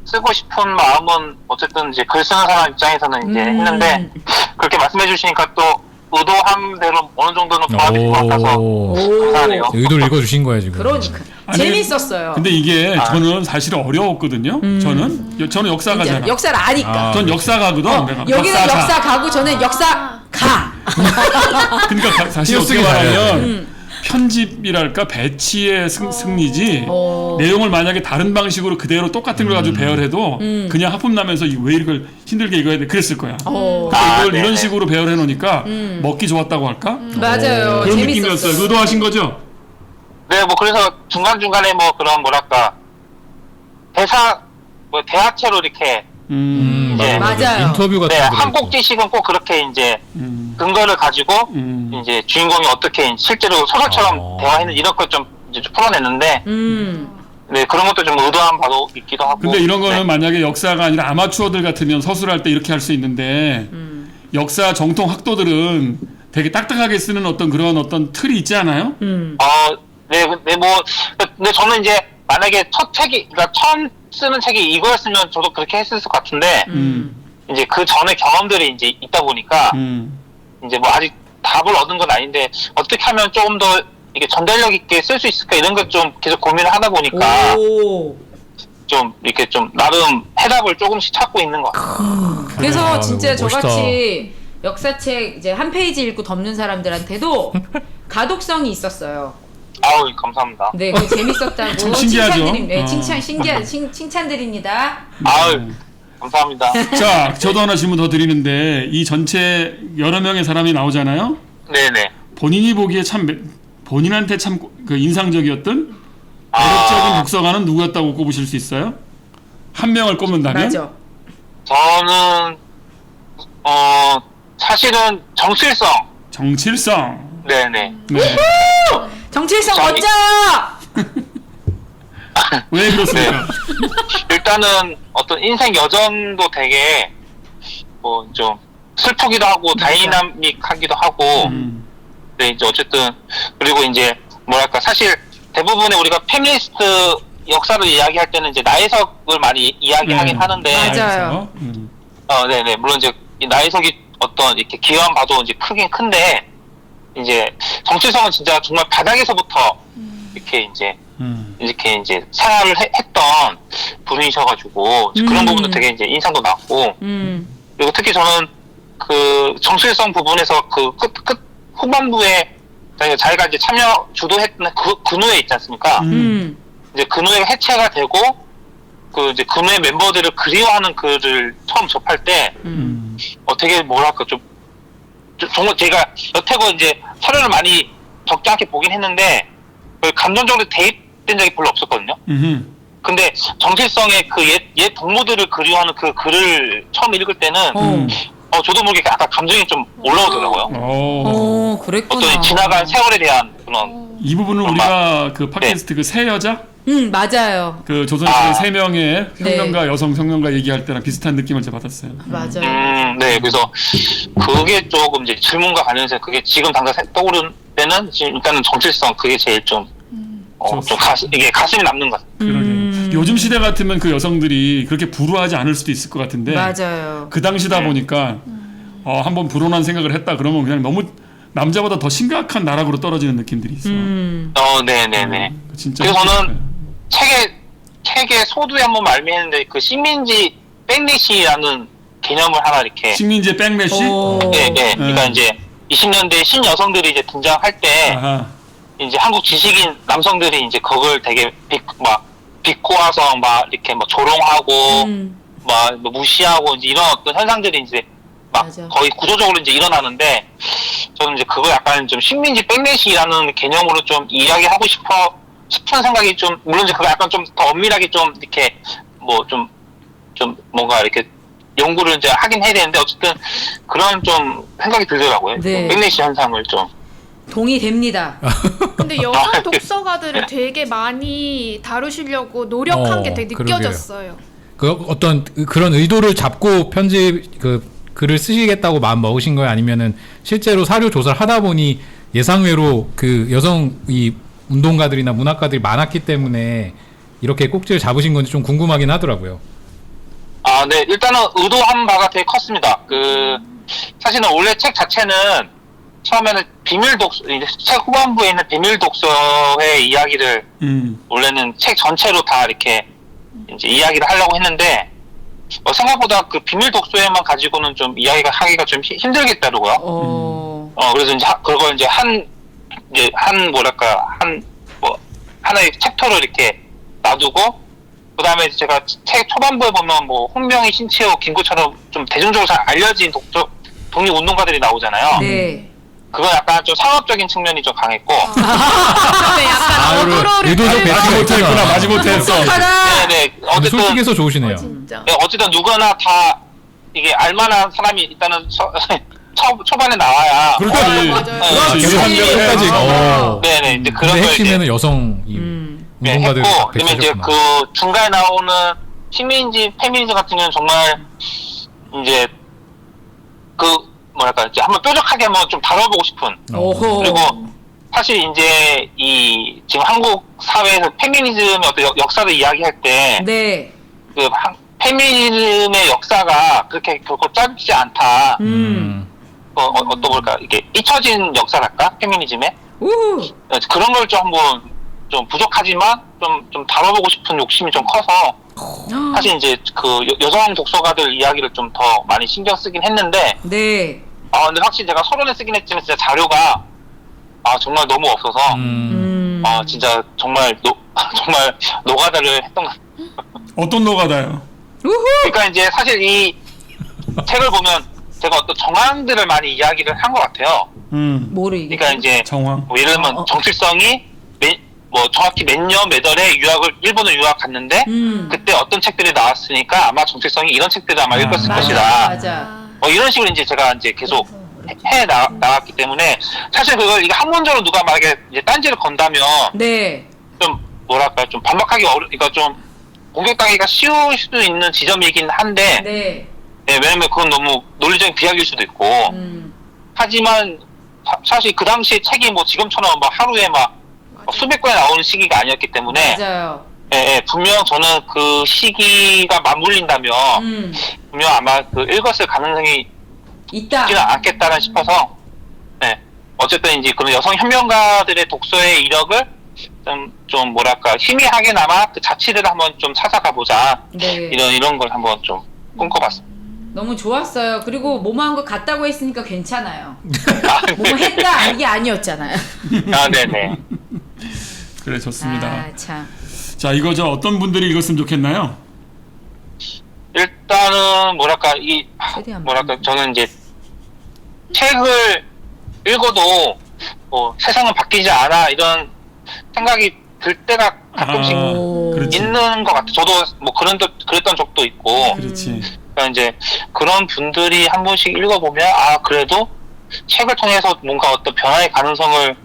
쓰고 싶은 마음은 어쨌든 이제 글 쓰는 사람 입장에서는 이제 했는데 그렇게 말씀해 주시니까 또 의도한 대로 어느 정도는 도와줄 것 같아서 감사하네요. 의도를 읽어주신 거예요 지금. 그러니까 아니, 재밌었어요. 근데 이게 저는 사실 어려웠거든요. 저는 역사가잖아. 이제 역사를 아니까. 전 역사가거든. 내가. 여기는 역사가. 역사 가고 저는 역사 가. 그러니까 사실 어떻게 띄어쓰기 말하면 편집이랄까 배치의 승리지 내용을 만약에 다른 방식으로 그대로 똑같은 걸 가지고 배열해도 그냥 하품 나면서 왜 이걸 힘들게 읽어야 돼 그랬을 거야. 근데 이걸 네네. 이런 식으로 배열해 놓으니까 먹기 좋았다고 할까? 맞아요. 그런 재밌었어요. 느낌이었어요. 의도하신 거죠? 네, 뭐 그래서 중간중간에 뭐 그런 뭐랄까 대화체로 이렇게 맞아요. 인터뷰 같은 네, 거. 한 꼭지씩은 꼭 그렇게 이제 근거를 가지고 이제 주인공이 어떻게 실제로 소설처럼 대화하는 이런 걸 좀 이제 좀 풀어냈는데 네 그런 것도 좀 의도한 바도 있기도 하고. 근데 이런 거는 네. 만약에 역사가 아니라 아마추어들 같으면 서술할 때 이렇게 할 수 있는데 역사 정통 학도들은 되게 딱딱하게 쓰는 어떤 그런 어떤 틀이 있지 않아요? 네, 근데 저는 이제 만약에 첫 책이 그러니까 처음 쓰는 책이 이거였으면 저도 그렇게 했을 것 같은데 이제 그 전에 경험들이 이제 있다 보니까 이제 뭐 아직 답을 얻은 건 아닌데 어떻게 하면 조금 더 이게 전달력 있게 쓸 수 있을까 이런 걸 좀 계속 고민을 하다 보니까 오. 좀 이렇게 좀 나름 해답을 조금씩 찾고 있는 것 같아요. 그래서 아, 진짜 멋있다. 저같이 역사책 이제 한 페이지 읽고 덮는 사람들한테도 가독성이 있었어요. 아우 감사합니다. 네, 그 재밌었다고 참 신기하죠? 네, 어. 칭찬드립니다. 아우 감사합니다. 자, 저도 하나 질문 더 드리는데 이 전체 여러 명의 사람이 나오잖아요. 네네. 본인이 보기에 본인한테 참 그 인상적이었던 매력적인 독서가는 누구였다고 꼽으실 수 있어요? 한 명을 꼽는다면? 맞아. 저는 사실은 정칠성. 정칠성. 네네. 네. 정칠성 저기- 멋져요. 왜 그렇습니까? 일단은 어떤 인생 여정도 되게 뭐 좀 슬프기도 하고 다이나믹하기도 하고. 음. 네, 이제 어쨌든 그리고 이제 뭐랄까 사실 대부분의 우리가 페미니스트 역사를 이야기할 때는 이제 나혜석을 많이 이야기하긴 하는데 맞아요. 네네 물론 이제 이 나혜석이 어떤 이렇게 기여한 바도 이제 크긴 큰데 이제 정칠성은 진짜 정말 바닥에서부터 이렇게 이제 생활을 했던 분이셔가지고 그런 부분도 되게 이제 인상도 났고 그리고 특히 저는 그 정칠성 부분에서 그 끝 후반부에 자기가 이제 참여 주도했던 그 근우회 있지 않습니까? 이제 근우회가 해체가 되고 그 이제 근우회 멤버들을 그리워하는 글을 처음 접할 때 되게 뭐랄까 좀 정말 제가 여태껏 이제 서류를 많이 적지 않게 보긴 했는데 감정적으로 대입된 적이 별로 없었거든요. 근데 정칠성의 그 옛 동무들을 그리워하는 그 글을 처음 읽을 때는 저도 모르게 약간 감정이 좀 올라오더라고요. 그랬구나. 어떤 지나간 세월에 대한 그런 이 부분은 우리가 그 팟캐스트 그 새 여자 맞아요. 그 조선시대 세 명의 네. 혁명가 여성 혁명가 얘기할 때랑 비슷한 느낌을 제가 받았어요. 맞아요. 네, 그래서 그게 조금 이제 질문과 관련해서 그게 지금 당장 떠오른 때는 지금 일단은 정체성 그게 제일 좀 이게 가슴이 남는 것 같아요. 그러게요. 요즘 시대 같으면 그 여성들이 그렇게 불우하지 않을 수도 있을 것 같은데 맞아요. 그 당시다 보니까 한번 불온한 생각을 했다 그러면 그냥 너무 남자보다 더 심각한 나락으로 떨어지는 느낌들이 있어. 네네네. 진짜. 그래서 저는 힘들어요. 책의 소두에 한번 말미했는데 그 식민지 백리시라는 개념을 하나 이렇게 식민지의 백래시. 네. 그러니까 이제 20년대 신여성들이 이제 등장할 때 아하. 이제 한국 지식인 남성들이 이제 그걸 되게 비꼬아서 막 이렇게 뭐 조롱하고 막 무시하고 이제 이런 어떤 현상들이 이제 막 맞아. 거의 구조적으로 이제 일어나는데 저는 이제 그거 약간 좀 식민지 백래시라는 개념으로 좀 이야기하고 싶은 생각이 좀 물론 이제 그거 약간 좀 더 엄밀하게 좀 이렇게 뭐 좀 뭔가 이렇게 연구를 이제 하긴 해야 되는데 어쨌든 그런 좀 생각이 들더라고요. 네. 백래시 현상을 좀. 동의됩니다. 근데 여성 독서가들을 되게 많이 다루시려고 노력한 게 되게 그러게요. 느껴졌어요. 그 어떤 그런 의도를 잡고 편집 글을 쓰시겠다고 마음 먹으신 거예요? 아니면은 실제로 사료 조사를 하다 보니 예상외로 그 여성 이 운동가들이나 문학가들이 많았기 때문에 이렇게 꼭지를 잡으신 건지 좀 궁금하긴 하더라고요. 네. 일단은 의도한 바가 되게 컸습니다. 사실은 원래 책 자체는 처음에는 비밀 독서, 책 후반부에 있는 비밀 독서의 이야기를 원래는 책 전체로 다 이렇게 이제 이야기를 하려고 했는데 생각보다 그 비밀 독서에만 가지고는 좀 이야기가 하기가 좀 힘들겠더라고요. 그래서 이제 그걸 이제 하나의 챕터로 이렇게 놔두고 그다음에 제가 책 초반부에 보면 뭐 홍명희, 신채호, 김구처럼 좀 대중적으로 잘 알려진 독립운동가들이 나오잖아요. 네. 그건 약간 좀 상업적인 측면이 좀 강했고. 근데 약간 어그로를 의도적 배치 못했구나. 마지 못했어. 네네. 근데 어쨌든 솔직해서 좋으시네요. 진짜. 어쨌든 누구나 다 이게 알만한 사람이 일단은 초반에 나와야. 그렇지. 맞아요. 계속 끝까지. 네네. 이제 그런 근데 걸 핵심에는 이제 여성 이 네, 운동가들 했고, 그러면 이제 배치하셨구나. 그 중간에 나오는 식민지 페미니즘 같은 경우는 정말 이제 뭐랄까 이제 한번 뾰족하게 한번 좀 다뤄보고 싶은. 오호. 그리고 사실 이제 지금 한국 사회에서 페미니즘의 어떤 역사를 이야기할 때 네. 페미니즘의 역사가 그렇게 결코 짧지 않다. 음. 어떤 걸까 이게 잊혀진 역사랄까 페미니즘에 우후. 그런 걸 좀 한번 좀 부족하지만 좀 다뤄보고 싶은 욕심이 좀 커서 사실 이제 그 여성 독서가들 이야기를 좀 더 많이 신경 쓰긴 했는데 네. 근데 확실히 제가 서론에 쓰긴 했지만 진짜 자료가 정말 너무 없어서 진짜 정말 정말 노가다를 했던 것 같아요. 어떤 노가다요? 우후. 그러니까 이제 사실 이 책을 보면 제가 어떤 정황들을 많이 이야기를 한 것 같아요. 뭐를 이게? 그러니까 이제 정황. 뭐 예를 들면 정필성이 뭐 정확히 몇 년 몇 월에 일본을 유학 갔는데 그때 어떤 책들이 나왔으니까 아마 정필성이 이런 책들을 아마 읽었을 맞아, 것이다. 맞아. 이런 식으로 이제 제가 이제 계속 나왔기 때문에 사실 그걸 이게 학문적으로 누가 만약에 이제 딴지를 건다면 네. 좀 뭐랄까 좀 반박하기 그러니까 좀 공격당하기가 쉬울 수도 있는 지점이긴 한데 네. 왜냐면 그건 너무 논리적인 비약일 수도 있고 하지만 사실 그 당시에 책이 뭐 지금처럼 막 하루에 막 수백 권이 나오는 시기가 아니었기 때문에 맞아요. 분명 저는 그 시기가 맞물린다면 분명 아마 그 읽었을 가능성이 있다. 있지는 않겠다는 싶어서 어쨌든 이제 그런 여성 혁명가들의 독서의 이력을 좀 뭐랄까 희미하게나마 그 자취를 한번 좀 찾아가 보자. 네. 이런 걸 한번 좀 꿈꿔봤습니다. 너무 좋았어요. 그리고 뭐뭐한 거 같다고 했으니까 괜찮아요. 뭐뭐 했다 이게 아니었잖아요. 네네. 그래 좋습니다. 아 참. 자 이거 어떤 분들이 읽었으면 좋겠나요? 일단은 뭐랄까 최대한 뭐랄까 저는 이제 책을 읽어도 뭐 세상은 바뀌지 않아 이런 생각이 들 때가 가끔씩 그렇지. 있는 것 같아요. 저도 뭐 그랬던 적도 있고. 그렇지. 그러니까 이제 그런 분들이 한 번씩 읽어보면 그래도 책을 통해서 뭔가 어떤 변화의 가능성을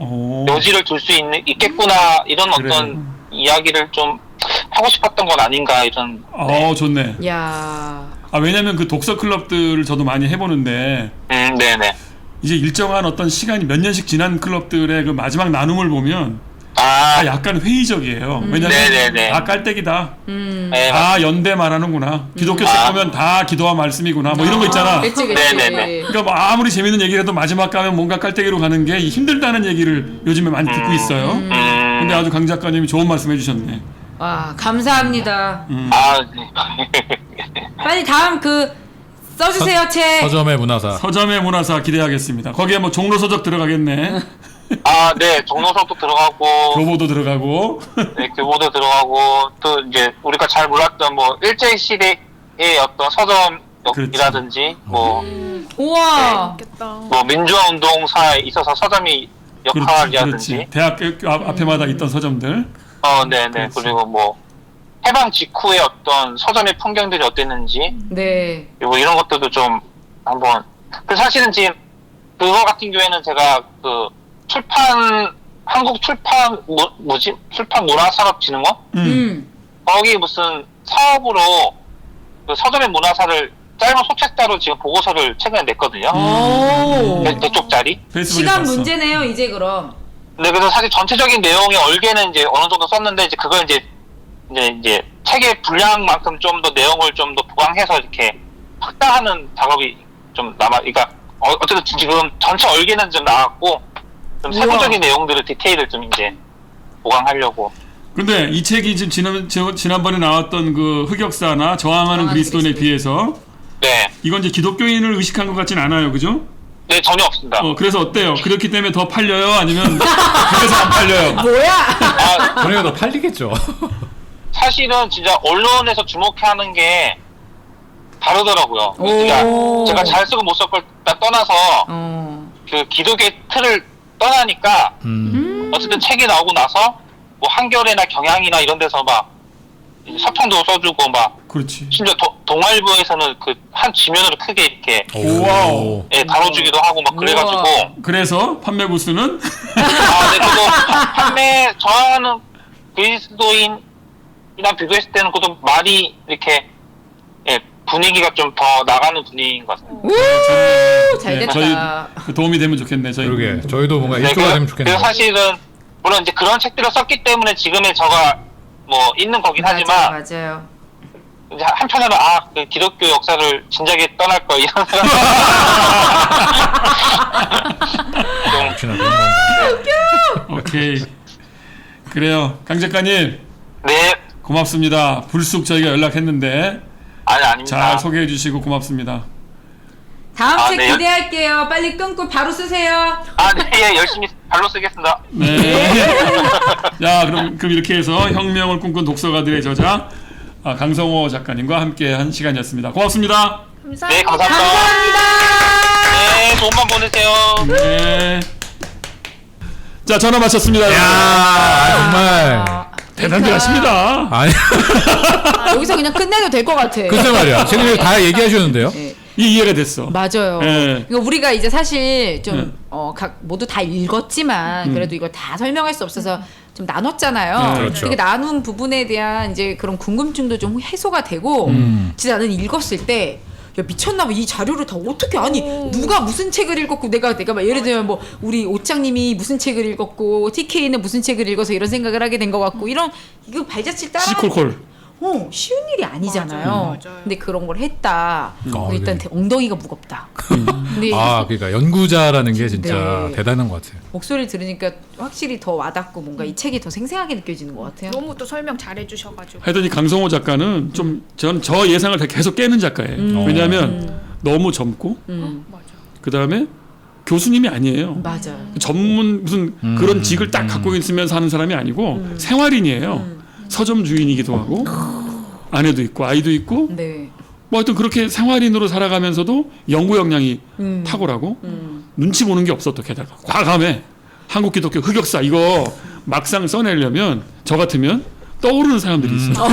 여지를 둘 수 있겠구나 이런 그래. 어떤 이야기를 좀 하고 싶었던 건 아닌가 이런. 좋네. 야. 왜냐면 그 독서 클럽들을 저도 많이 해보는데 네네. 이제 일정한 어떤 시간이 몇 년씩 지난 클럽들의 그 마지막 나눔을 보면 약간 회의적이에요. 왜냐면 네네네. 깔때기다. 네, 다 연대 말하는구나. 기독교 책 보면 다 기도와 말씀이구나. 뭐 이런 거 있잖아. 그치. 네네네. 그러니까 뭐 아무리 재밌는 얘기를 해도 마지막 가면 뭔가 깔때기로 가는 게 힘들다는 얘기를 요즘에 많이 듣고 있어요. 근데 아주 강 작가님이 좋은 말씀 해주셨네. 와 감사합니다. 네. 빨리 다음 써주세요 책. 서점의 문화사. 서점의 문화사 기대하겠습니다. 거기에 뭐 종로서적 들어가겠네. 네, 종로서도 들어가고, 교보도 들어가고. 네, 교보도 들어가고, 또 이제 우리가 잘 몰랐던 뭐 일제 시대의 어떤 서점이라든지, 우와. 좋겠다. 뭐 민주화 운동사에 있어서 서점이 역할이라든지, 대학교 앞에마다 있던 서점들. 네네. 그렇지. 그리고 뭐 해방 직후의 어떤 서점의 풍경들이 어땠는지, 네. 그리고 이런 것들도 좀 한번. 사실은 지금 그거 같은 경우에는 제가 한국 출판 출판 문화산업진흥원 거기 무슨 사업으로 그 서점의 문화사를 짧은 소책자로 지금 보고서를 최근에 냈거든요. 오. 100쪽짜리. 시간 문제네요 이제 그럼. 네, 그래서 사실 전체적인 내용의 얼개는 이제 어느 정도 썼는데 이제 그걸 이제 책의 분량만큼 좀 더 내용을 좀 더 보강해서 이렇게 확장하는 작업이 좀 그러니까 어쨌든 지금 전체 얼개는 좀 나왔고 좀 세부적인 내용들을 디테일을 좀 이제 보강하려고. 근데 이 책이 지금 지난번에 나왔던 그 흑역사나 저항하는 그리스도인에 비해서 이건 이제 기독교인을 의식한 것 같진 않아요, 그죠? 네, 전혀 없습니다. 그래서 어때요? 그렇기 때문에 더 팔려요? 아니면 그래서 안 팔려요? 뭐야? 그래도 더 팔리겠죠. 사실은 진짜 언론에서 주목하는 게 다르더라고요. 그러니까 제가 잘 쓰고 못 썼걸 떠나서 그 기독교의 틀을 떠나니까 어쨌든 책이 나오고 나서 뭐 한겨레나 경향이나 이런 데서 막 서평도 써주고 막 그렇지. 심지어 동아일보에서는 그 한 지면으로 크게 이렇게 와우. 다뤄주기도 하고 막 그래가지고 그래서 판매 부수는 네, 그래도 저하는 그리스도인이랑 비교했을 때는 그래도 많이 이렇게 분위기가 좀 더 나가는 분위기인 것 같습니다. 잘 됐다. 저희 도움이 되면 좋겠네. 그러게 저희도 뭔가 일조가 되면 좋겠네요. 그래서 사실은 물론 이제 그런 책들을 썼기 때문에 지금의 저가 뭐 있는 거긴 하지만 맞아요. 이제 한편으로 그 기독교 역사를 진작에 떠날 거 이런 생각. 혹시나 그런 건가. 오케이. 그래요. 강 작가님 네. 고맙습니다. 불쑥 저희가 연락했는데 아닙니다. 잘 소개해 주시고 고맙습니다. 다음 책 네. 기대할게요. 빨리 끊고 바로 쓰세요. 예, 열심히 발로 쓰겠습니다. 네. 자, 그럼 이렇게 해서 혁명을 꿈꾼 독서가들의 저자 강성호 작가님과 함께한 시간이었습니다. 고맙습니다. 감사합니다. 네, 감사합니다. 네, 좋은 밤 보내세요. 네. 자, 전화 마쳤습니다. 야 정말 대단들 하십니다. 아니 여기서 그냥 끝내도 될 것 같아. 글쎄 말이야. 지금 다 얘기하셨는데요. 네. 이해가 됐어. 맞아요. 네. 이거 우리가 이제 사실 좀 네. 각 모두 다 읽었지만 그래도 이걸 다 설명할 수 없어서 좀 나눴잖아요. 네, 그렇죠. 그 나눈 부분에 대한 이제 그런 궁금증도 좀 해소가 되고 진짜 나는 읽었을 때 야 미쳤나 봐. 이 자료를 다 어떻게 아니 누가 무슨 책을 읽었고 내가 막 예를 들면 뭐 우리 오장님이 무슨 책을 읽었고 TK는 무슨 책을 읽어서 이런 생각을 하게 된 것 같고 이런 이거 발자취를 따라 시콜콜. 쉬운 일이 아니잖아요. 맞아요. 근데 그런 걸 했다. 일단 네. 엉덩이가 무겁다. 근데 그러니까 연구자라는 게 진짜 네. 대단한 것 같아요. 목소리를 들으니까 확실히 더 와닿고 뭔가 이 책이 더 생생하게 느껴지는 것 같아요. 너무 또 설명 잘해주셔가지고. 하여튼 이 강성호 작가는 좀 저 예상을 다 계속 깨는 작가예요. 왜냐하면 너무 젊고 맞아. 그 다음에 교수님이 아니에요. 맞아요. 전문 무슨 그런 직을 딱 갖고 있으면서 하는 사람이 아니고 생활인이에요. 서점 주인이기도 하고 아내도 있고 아이도 있고 네. 뭐 하여튼 그렇게 생활인으로 살아가면서도 연구 역량이 탁월하고 눈치 보는 게 없었다. 게다가 과감해. 한국 기독교 흑역사 이거 막상 써내려면 저 같으면 떠오르는 사람들이 있어요.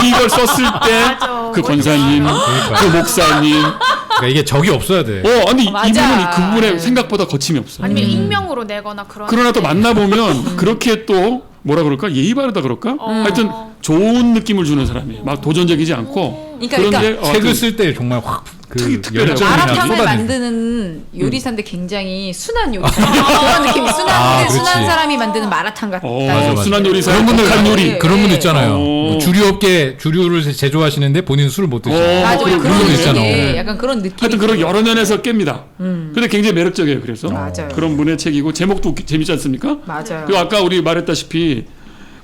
이걸 썼을 때 그 권사님, 그 목사님. 그러니까 이게 적이 없어야 돼. 아니 맞아. 이분은 그 부분에 생각보다 거침이 없어요. 아니면 익명으로 내거나 그런. 그러나 또 만나보면 그렇게 또 뭐라 그럴까? 예의 바르다 그럴까? 하여튼 좋은 느낌을 주는 사람이에요. 막 도전적이지 않고 그러니까 그런데 책을 쓸 때 정말 확 그 특별해요. 열정이 마라탕을 쏟아내는. 만드는 요리사인데 굉장히 순한 요리사. 그런 느낌이 순한 그렇지. 사람이 만드는 마라탕 같다. 맞아. 순한 요리사 그런 분들 독한 요리. 그런 분들 있잖아요. 오. 뭐 주류를 제조하시는데 본인은 술을 못 드시고. 맞아. 그런 그런 분 느낌. 있잖아요. 약간 그런 느낌. 하여튼 그런 여러 면에서 깹니다. 근데 굉장히 매력적이에요. 그래서 맞아요. 그런 분의 책이고 제목도 재밌지 않습니까? 맞아요. 그리고 아까 우리 말했다시피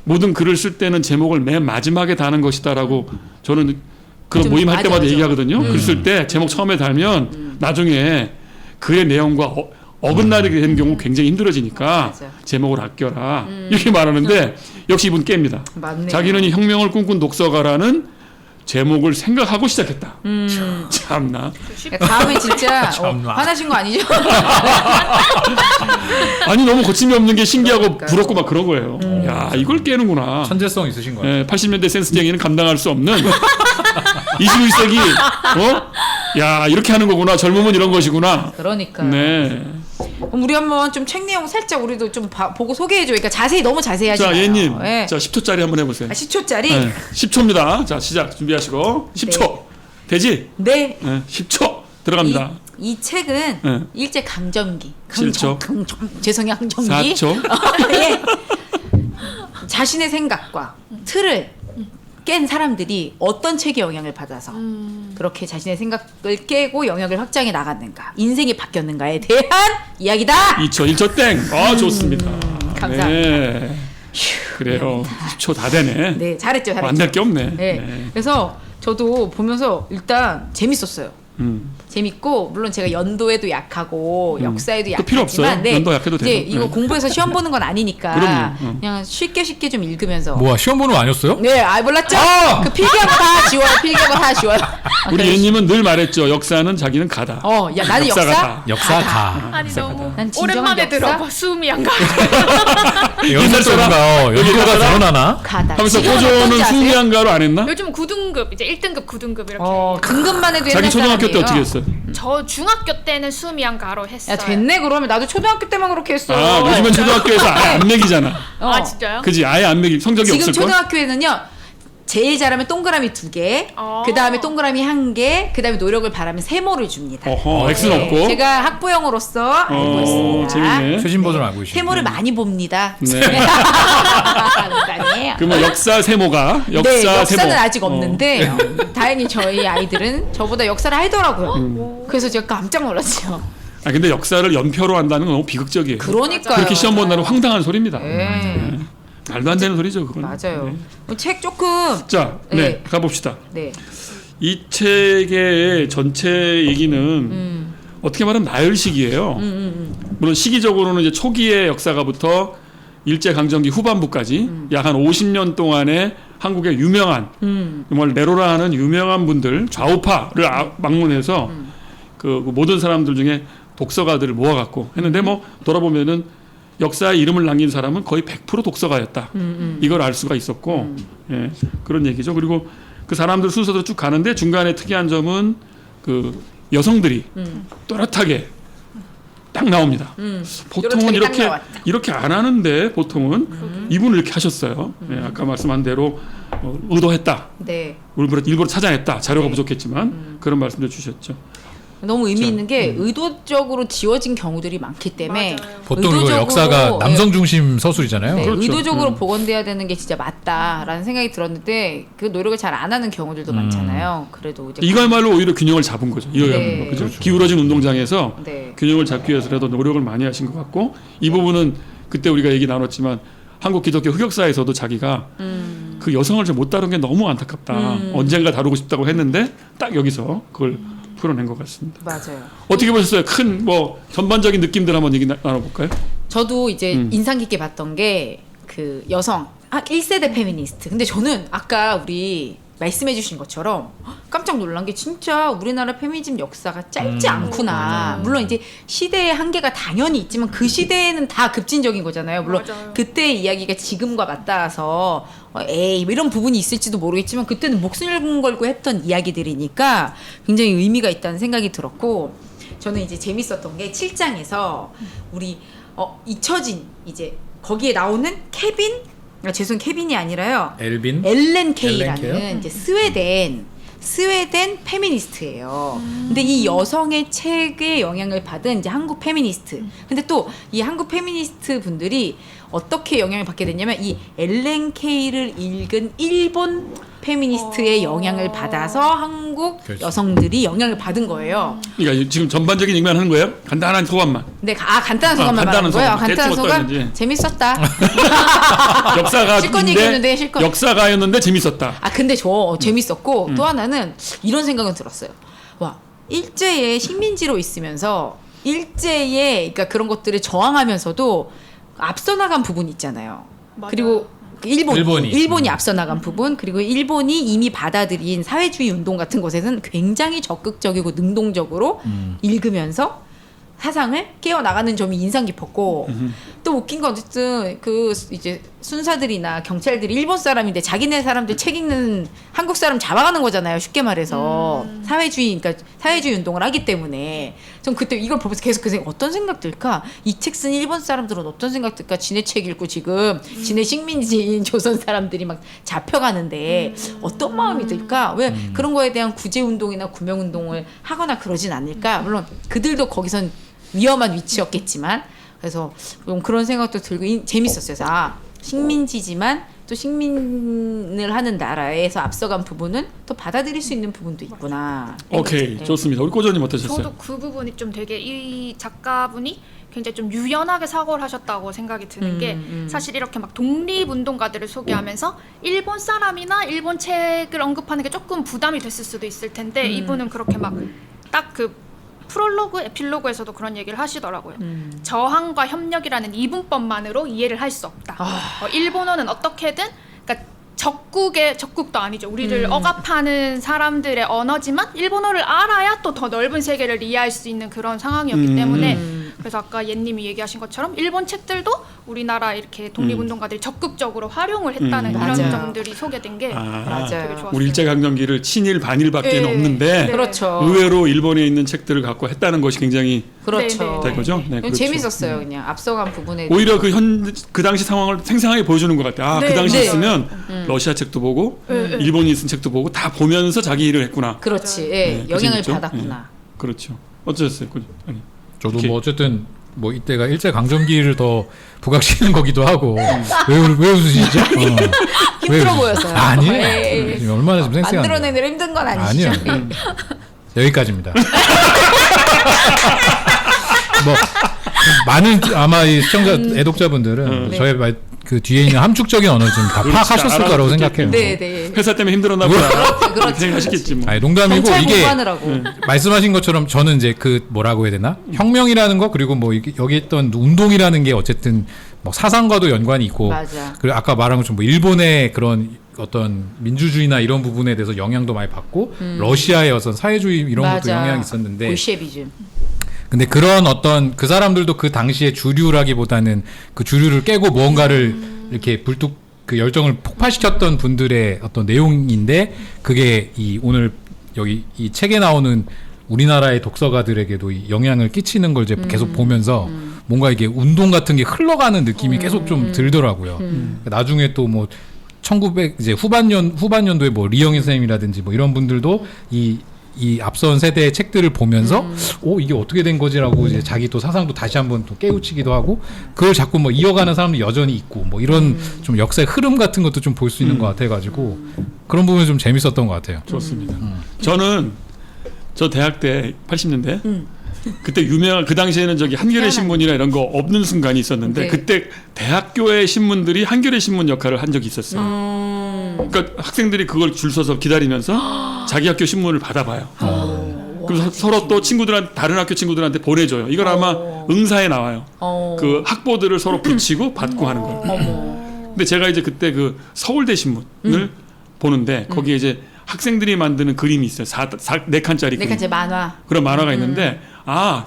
모든 글을 쓸 때는 제목을 맨 마지막에 다는 것이다라고 저는 그런 좀 모임 할 때마다 맞아. 얘기하거든요. 글 쓸 때 제목 처음에 달면 나중에 글의 내용과 어긋나게 되는 경우 굉장히 힘들어지니까 맞아. 제목을 아껴라 이렇게 말하는데 역시 이분 깹니다. 맞네요. 자기는 이 혁명을 꿈꾼 독서가라는 제목을 생각하고 시작했다. 참나. 그러니까 다음에 진짜 참나. 화나신 거 아니죠? 아니 너무 거침이 없는 게 신기하고 그러니까요. 부럽고 막 그런 거예요. 야 이걸 깨는구나. 천재성 있으신 것 같아요. 80년대 센스쟁이는 감당할 수 없는 21세기 야 이렇게 하는 거구나. 젊으면 이런 것이구나. 그러니까. 네. 그럼 우리 한번 좀 책 내용 살짝 우리도 좀 보고 소개해줘. 그러니까 자세히 너무 자세히 하지 자 마요. 예님, 예. 자 10초짜리 한번 해보세요. 10초짜리? 네, 10초입니다. 자 시작 준비하시고 10초 되지? 네. 네, 10초 들어갑니다. 이 책은 네. 일제 강점기. 7초. 죄송해요, 강점기. 4초. 예. 자신의 생각과 틀을 깬 사람들이 어떤 책의 영향을 받아서 그렇게 자신의 생각을 깨고 영역을 확장해 나갔는가, 인생이 바뀌었는가에 대한 이야기다. 2초 1초 땡. 좋습니다. 감사합니다. 네. 그래요. 10초 다 되네. 네, 잘했죠, 잘했죠. 안 될 게 없네. 네. 네. 그래서 저도 보면서 일단 재밌었어요. 재밌고 물론 제가 연도에도 약하고 역사에도 그 필요 없어요. 약하지만 연도 약해도 이제 돼요. 이거 네. 공부해서 시험 보는 건 아니니까 그럼요. 그냥 쉽게 좀 읽으면서 뭐야 시험 보는 거 아니었어요? 네, 몰랐죠? 아! 그 필기한 거 다 지워요. 필기한 거 다 지워요. 우리 예님은 늘 말했죠. 역사는 자기는 가다. 야 나는 역사가 역사? 다. 역사 가. 아니 너무 난 진정한 오랜만에 역사? 들어봐. 숨이 안 가. 연설 때문가 연구가 결혼하나? 가다. 하면서 지금은 꼬조는 어떤지 아세요? 수미양가로 안 했나? 요즘 9등급 이제 1등급 9등급 이렇게. 등급만 해도 옛날 자기 초등학교 때 사람이에요. 어떻게 했어요? 저 중학교 때는 수미양가로 했어요. 야 됐네 그러면 나도 초등학교 때만 그렇게 했어. 요즘은 초등학교에서 아예 안 매기잖아. 아 진짜요? 그지? 아예 안 매기. 성적이 지금 없을 걸? 초등학교에는요. 제일 잘하면 동그라미 2개, 그 다음에 동그라미 1개, 그 다음에 노력을 바라면 세모를 줍니다. 어허, X는 없고. 제가 학부형으로서 알고 있습니다. 재밌네. 최신 버전 알고 계시네. 세모를 많이 봅니다. 네. 아니에요. 그러면 역사 세모가 네, 역사는 세모. 아직 없는데 다행히 저희 아이들은 저보다 역사를 알더라고요. 그래서 제가 깜짝 놀랐어요. 아 근데 역사를 연표로 한다는 건 너무 비극적이에요. 그러니까요. 그렇게 시험 본다는 황당한 소리입니다. 네. 말도 안 되는 소리죠, 그건. 맞아요. 네. 책 조금 자, 네, 가봅시다. 네. 이 책의 전체 얘기는 어떻게 말하면 나열식이에요. 물론 시기적으로는 이제 초기의 역사가부터 일제 강점기 후반부까지 약 한 50년 동안의 한국의 유명한 정말 네로라는 유명한 분들 좌우파를 막론해서 그 모든 사람들 중에 독서가들을 모아갖고 했는데 뭐 돌아보면은 역사에 이름을 남긴 사람은 거의 100% 독서가였다. 이걸 알 수가 있었고 예, 그런 얘기죠. 그리고 그 사람들 순서대로 쭉 가는데 중간에 특이한 점은 그 여성들이 또렷하게 딱 나옵니다. 보통은 또렷하게 딱 이렇게 안 하는데 보통은 이분은 이렇게 하셨어요. 예, 아까 말씀한 대로 의도했다. 네. 일부러 찾아냈다. 자료가 부족했지만 그런 말씀도 주셨죠. 너무 의미 자, 있는 게 의도적으로 지워진 경우들이 많기 때문에 맞아요. 보통 이거 의도적으로- 역사가 예. 남성 중심 서술이잖아요. 네, 그렇죠. 의도적으로 복원돼야 되는 게 진짜 맞다라는 생각이 들었는데 그 노력을 잘 안 하는 경우들도 많잖아요. 그래도 이제 이거야말로 오히려 균형을 잡은 거죠. 이거야말로 네. 그죠? 기울어진 운동장에서 네. 균형을 잡기 위해서라도 노력을 많이 하신 것 같고 이 부분은 그때 우리가 얘기 나눴지만 한국 기독교 흑역사에서도 자기가 그 여성을 잘 못 다룬 게 너무 안타깝다. 언젠가 다루고 싶다고 했는데 딱 여기서 그걸 풀어낸 것 같습니다. 맞아요. 어떻게 보셨어요? 큰 뭐 전반적인 느낌들 한번 얘기 나눠볼까요? 저도 이제 인상 깊게 봤던 게 그 여성 1세대 페미니스트. 근데 저는 아까 우리 말씀해 주신 것처럼 깜짝 놀란 게 진짜 우리나라 페미니즘 역사가 짧지 않구나. 물론 이제 시대의 한계가 당연히 있지만 그 시대에는 다 급진적인 거잖아요. 물론 맞아요. 그때의 이야기가 지금과 맞닿아서 에이 뭐 이런 부분이 있을지도 모르겠지만 그때는 목숨을 걸고 했던 이야기들이니까 굉장히 의미가 있다는 생각이 들었고 저는 이제 재밌었던 게 7장에서 우리 잊혀진 이제 거기에 나오는 케빈 케빈이 아니라요. 엘빈? 엘렌 케이라는 케이요? 이제 스웨덴 페미니스트예요. 근데 이 여성의 책에 영향을 받은 이제 한국 페미니스트. 근데 또 이 한국 페미니스트 분들이 어떻게 영향을 받게 됐냐면 이 엘렌 케이를 읽은 일본 페미니스트의 영향을 받아서 한국 그렇죠. 여성들이 영향을 받은 거예요. 그러니까 지금 전반적인 얘기만 하는 거예요? 간단한 소감만. 근데 간단한 소감만 간단한 말하는 거예요. 소감. 간단한 대충 소감 어떠했는지. 재밌었다. 실컷 역사가인데 얘기했는데 실컷. 역사가였는데 재밌었다. 아 근데 저 재밌었고 또 하나는 이런 생각은 들었어요. 와 일제의 식민지로 있으면서 일제의 그러니까 그런 것들을 저항하면서도 앞서 나간 부분이 있잖아요. 맞아요. 그리고 일본이. 일본이 앞서 나간 부분 그리고 일본이 이미 받아들인 사회주의 운동 같은 것에는 굉장히 적극적이고 능동적으로 읽으면서 사상을 깨어 나가는 점이 인상 깊었고 또 웃긴 건 어쨌든 그 이제 순사들이나 경찰들이 일본 사람인데 자기네 사람들 책 읽는 한국 사람 잡아가는 거잖아요. 쉽게 말해서 그러니까 사회주의 운동을 하기 때문에 전 그때 이걸 보면서 계속 그 생각 어떤 생각 들까? 이 책 쓴 일본 사람들은 어떤 생각 들까? 지네 책 읽고 지금 지네 식민지인 조선 사람들이 막 잡혀가는데 어떤 마음이 들까? 왜 그런 거에 대한 구제 운동이나 구명 운동을 하거나 그러진 않을까? 물론 그들도 거기선 위험한 위치였겠지만 그래서 좀 그런 생각도 들고 재밌었어요. 그래서 식민지지만 또 식민을 하는 나라에서 앞서간 부분은 또 받아들일 수 있는 부분도 있구나. 오케이, 네. 좋습니다. 우리 꼬전님 어떠셨어요? 저도 그 부분이 좀 되게 이 작가분이 굉장히 좀 유연하게 사고를 하셨다고 생각이 드는 게 사실 이렇게 막 독립운동가들을 소개하면서 일본 사람이나 일본 책을 언급하는 게 조금 부담이 됐을 수도 있을 텐데 이분은 그렇게 막 딱 그 프롤로그, 에필로그에서도 그런 얘기를 하시더라고요. 저항과 협력이라는 이분법만으로 이해를 할 수 없다. 일본어는 어떻게든 그러니까 적국도 아니죠. 우리를 억압하는 사람들의 언어지만 일본어를 알아야 또 더 넓은 세계를 이해할 수 있는 그런 상황이었기 때문에 그래서 아까 옛님이 얘기하신 것처럼 일본 책들도 우리나라 이렇게 독립운동가들이 적극적으로 활용을 했다는 이런 맞아요. 점들이 소개된 게 맞아요. 되게 좋았어요. 우리 일제강점기를 친일 반일밖에 네. 없는데 네. 그렇죠. 의외로 일본에 있는 책들을 갖고 했다는 것이 굉장히 그렇죠. 네, 된 거죠. 네, 그렇죠. 재밌었어요. 그냥 앞서간 부분에 오히려 그 당시 상황을 생생하게 보여주는 것 같아요. 아, 네, 그 당시 네. 있으면 러시아 책도 보고 일본이 쓴 책도 보고 다 보면서 자기 일을 했구나. 그렇지. 예, 네, 그 영향을 재밌죠? 받았구나. 그렇죠. 어쩌셨어요? 아니, 저도 오케이. 뭐 어쨌든 뭐 이때가 일제 강점기를 더 부각시키는 거기도 하고 왜 웃으시죠? 힘들어 보였어요. 아니에요. 예, 예. 지금 얼마나 지금 생생한데. 만들어내느라 힘든 건 아니시죠? 아니요. 여기까지입니다. 뭐 많은 아마 이 시청자 애독자분들은 네. 저의 그 뒤에 있는 함축적인 언어를 좀 다 그렇지, 파악하셨을 거라고 생각해요. 네, 네. 회사 때문에 힘들었나 보다. 그렇죠. 생각하시겠지 뭐. 아니, 농담이고 경찰 이게 공부하느라고. 말씀하신 것처럼 저는 이제 그 뭐라고 해야 되나 혁명이라는 거 그리고 뭐 여기 있던 운동이라는 게 어쨌든 뭐 사상과도 연관이 있고 맞아. 그리고 아까 말한 것처럼 뭐 일본의 그런 어떤 민주주의나 이런 부분에 대해서 영향도 많이 받고 러시아의 어떤 사회주의 이런 것도 맞아. 영향이 있었는데 볼셰비즘. 근데 그런 어떤 그 사람들도 그 당시에 주류라기보다는 그 주류를 깨고 무언가를 이렇게 불뚝 그 열정을 폭발시켰던 분들의 어떤 내용인데 그게 이 오늘 여기 이 책에 나오는 우리나라의 독서가들에게도 이 영향을 끼치는 걸 이제 계속 보면서 뭔가 이게 운동 같은 게 흘러가는 느낌이 계속 좀 들더라고요. 나중에 또 뭐 1900 이제 후반년도에 뭐 리영희 선생님이라든지 뭐 이런 분들도 이 앞선 세대의 책들을 보면서 이게 어떻게 된 거지라고 이제 자기 또 사상도 다시 한번 또 깨우치기도 하고 그걸 자꾸 뭐 이어가는 사람도 여전히 있고 뭐 이런 좀 역사의 흐름 같은 것도 좀 볼 수 있는 것 같아가지고 그런 부분이 좀 재밌었던 것 같아요. 좋습니다. 저는 저 대학 때 80년대 그때 유명한 그 당시에는 저기 한겨레 신문이나 이런 거 없는 순간이 있었는데 네. 그때 대학교의 신문들이 한겨레 신문 역할을 한 적이 있었어요. 그러니까 학생들이 그걸 줄 서서 기다리면서 자기 학교 신문을 받아봐요. 그래서 서로 또 친구들한테 다른 학교 친구들한테 보내줘요. 이걸 아마 응사에 나와요. 그 학보들을 서로 붙이고 받고 하는 거예요. 근데 제가 이제 그때 그 서울대 신문을 보는데 거기에 이제 학생들이 만드는 그림이 있어요. 4칸짜리 그림. 내가 만화. 그런 만화가 있는데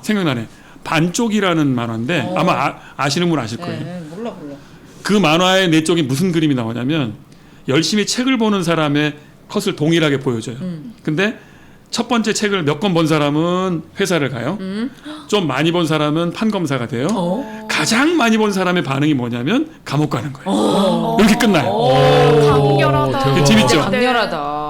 생각나네. 반쪽이라는 만화인데 아마 아시는 분 아실 거예요. 네, 몰라. 그 만화의 내 쪽에 무슨 그림이 나오냐면 열심히 책을 보는 사람의 컷을 동일하게 보여줘요. 근데 첫 번째 책을 몇 권 본 사람은 회사를 가요. 좀 많이 본 사람은 판검사가 돼요. 가장 많이 본 사람의 반응이 뭐냐면 감옥 가는 거예요. 이렇게 끝나요. 강렬하다. 그 재밌죠? 강렬하다.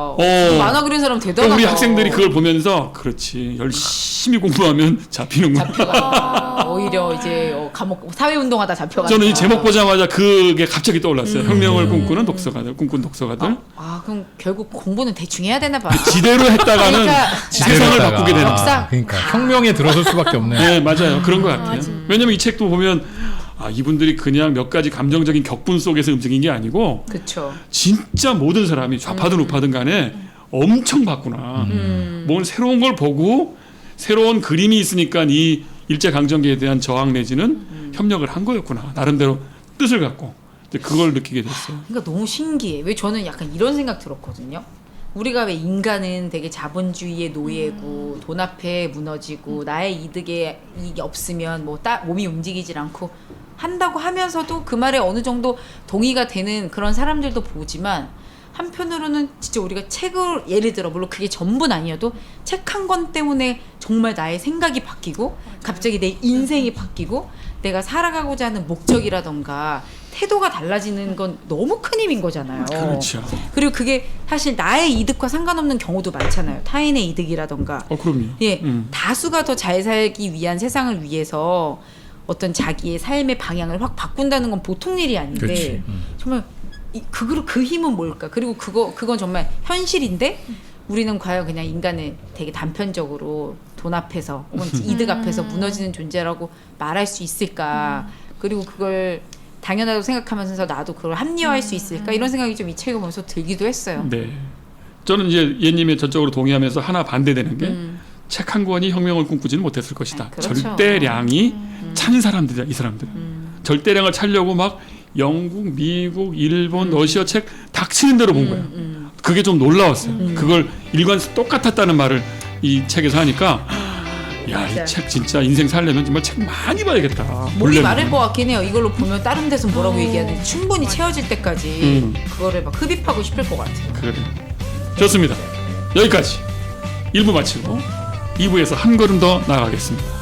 만화 그린 사람 그럼 대단하다. 우리 학생들이 그걸 보면서 그렇지 열심히 공부하면 잡히는구나. 잡혀가. 오히려 이제 감옥 사회운동하다 잡혀가. 저는 이 제목 보자마자 그게 갑자기 떠올랐어요. 혁명을 꿈꾸는 독서가들, 꿈꾼 독서가들. 그럼 결국 공부는 대충 해야 되나 봐. 지대로 했다가는 그러니까 세상을 지대로다가. 바꾸게 되는. 역사. 그러니까 혁명에 들어설 수밖에 없네. 네, 맞아요. 그런 것 같아요. 왜냐면 이 책도 보면 이분들이 그냥 몇 가지 감정적인 격분 속에서 움직인 게 아니고 그렇죠. 진짜 모든 사람이 좌파든 우파든 간에 엄청 봤구나. 뭘 새로운 걸 보고 새로운 그림이 있으니까 이 일제강점기에 대한 저항 내지는 협력을 한 거였구나. 나름대로 뜻을 갖고 이제 그걸 느끼게 됐어요. 그러니까 너무 신기해. 왜 저는 약간 이런 생각 들었거든요. 우리가 왜 인간은 되게 자본주의의 노예고 돈 앞에 무너지고 나의 이득이 없으면 뭐 몸이 움직이질 않고 한다고 하면서도 그 말에 어느 정도 동의가 되는 그런 사람들도 보지만 한편으로는 진짜 우리가 책을 예를 들어 물론 그게 전부는 아니어도 책 한 권 때문에 정말 나의 생각이 바뀌고 갑자기 내 인생이 바뀌고 내가 살아가고자 하는 목적이라던가 태도가 달라지는 건 너무 큰 힘인 거잖아요. 그렇죠. 그리고 그게 사실 나의 이득과 상관없는 경우도 많잖아요. 타인의 이득이라던가. 그럼요. 예, 다수가 더 잘 살기 위한 세상을 위해서 어떤 자기의 삶의 방향을 확 바꾼다는 건 보통 일이 아닌데 그렇지. 정말 그 힘은 뭘까? 그리고 그건 정말 현실인데 우리는 과연 그냥 인간을 되게 단편적으로 돈 앞에서 혹은 이득 앞에서 무너지는 존재라고 말할 수 있을까? 그리고 그걸 당연하다고 생각하면서 나도 그걸 합리화할 수 있을까? 이런 생각이 좀 이 책을 보면서 들기도 했어요. 네. 저는 이제 예님의 전적으로 동의하면서 하나 반대되는 게 책 한 권이 혁명을 꿈꾸지는 못했을 것이다. 그렇죠. 절대량이 찬 사람들이다. 이 사람들은. 절대량을 차려고 막 영국, 미국, 일본, 러시아 책 닥치는 대로 본 거예요. 그게 좀 놀라웠어요. 그걸 일관성 똑같았다는 말을 이 책에서 하니까 야, 이 책 진짜 인생 살려면 정말 책 많이 봐야겠다. 목이 본래는. 마를 것 같긴 해요. 이걸로 보면 다른 데서 뭐라고 얘기하는지 충분히 채워질 때까지 그거를 막 흡입하고 싶을 것 같아요. 그래. 좋습니다. 여기까지 1부 마치고 2부에서 한 걸음 더 나아가겠습니다.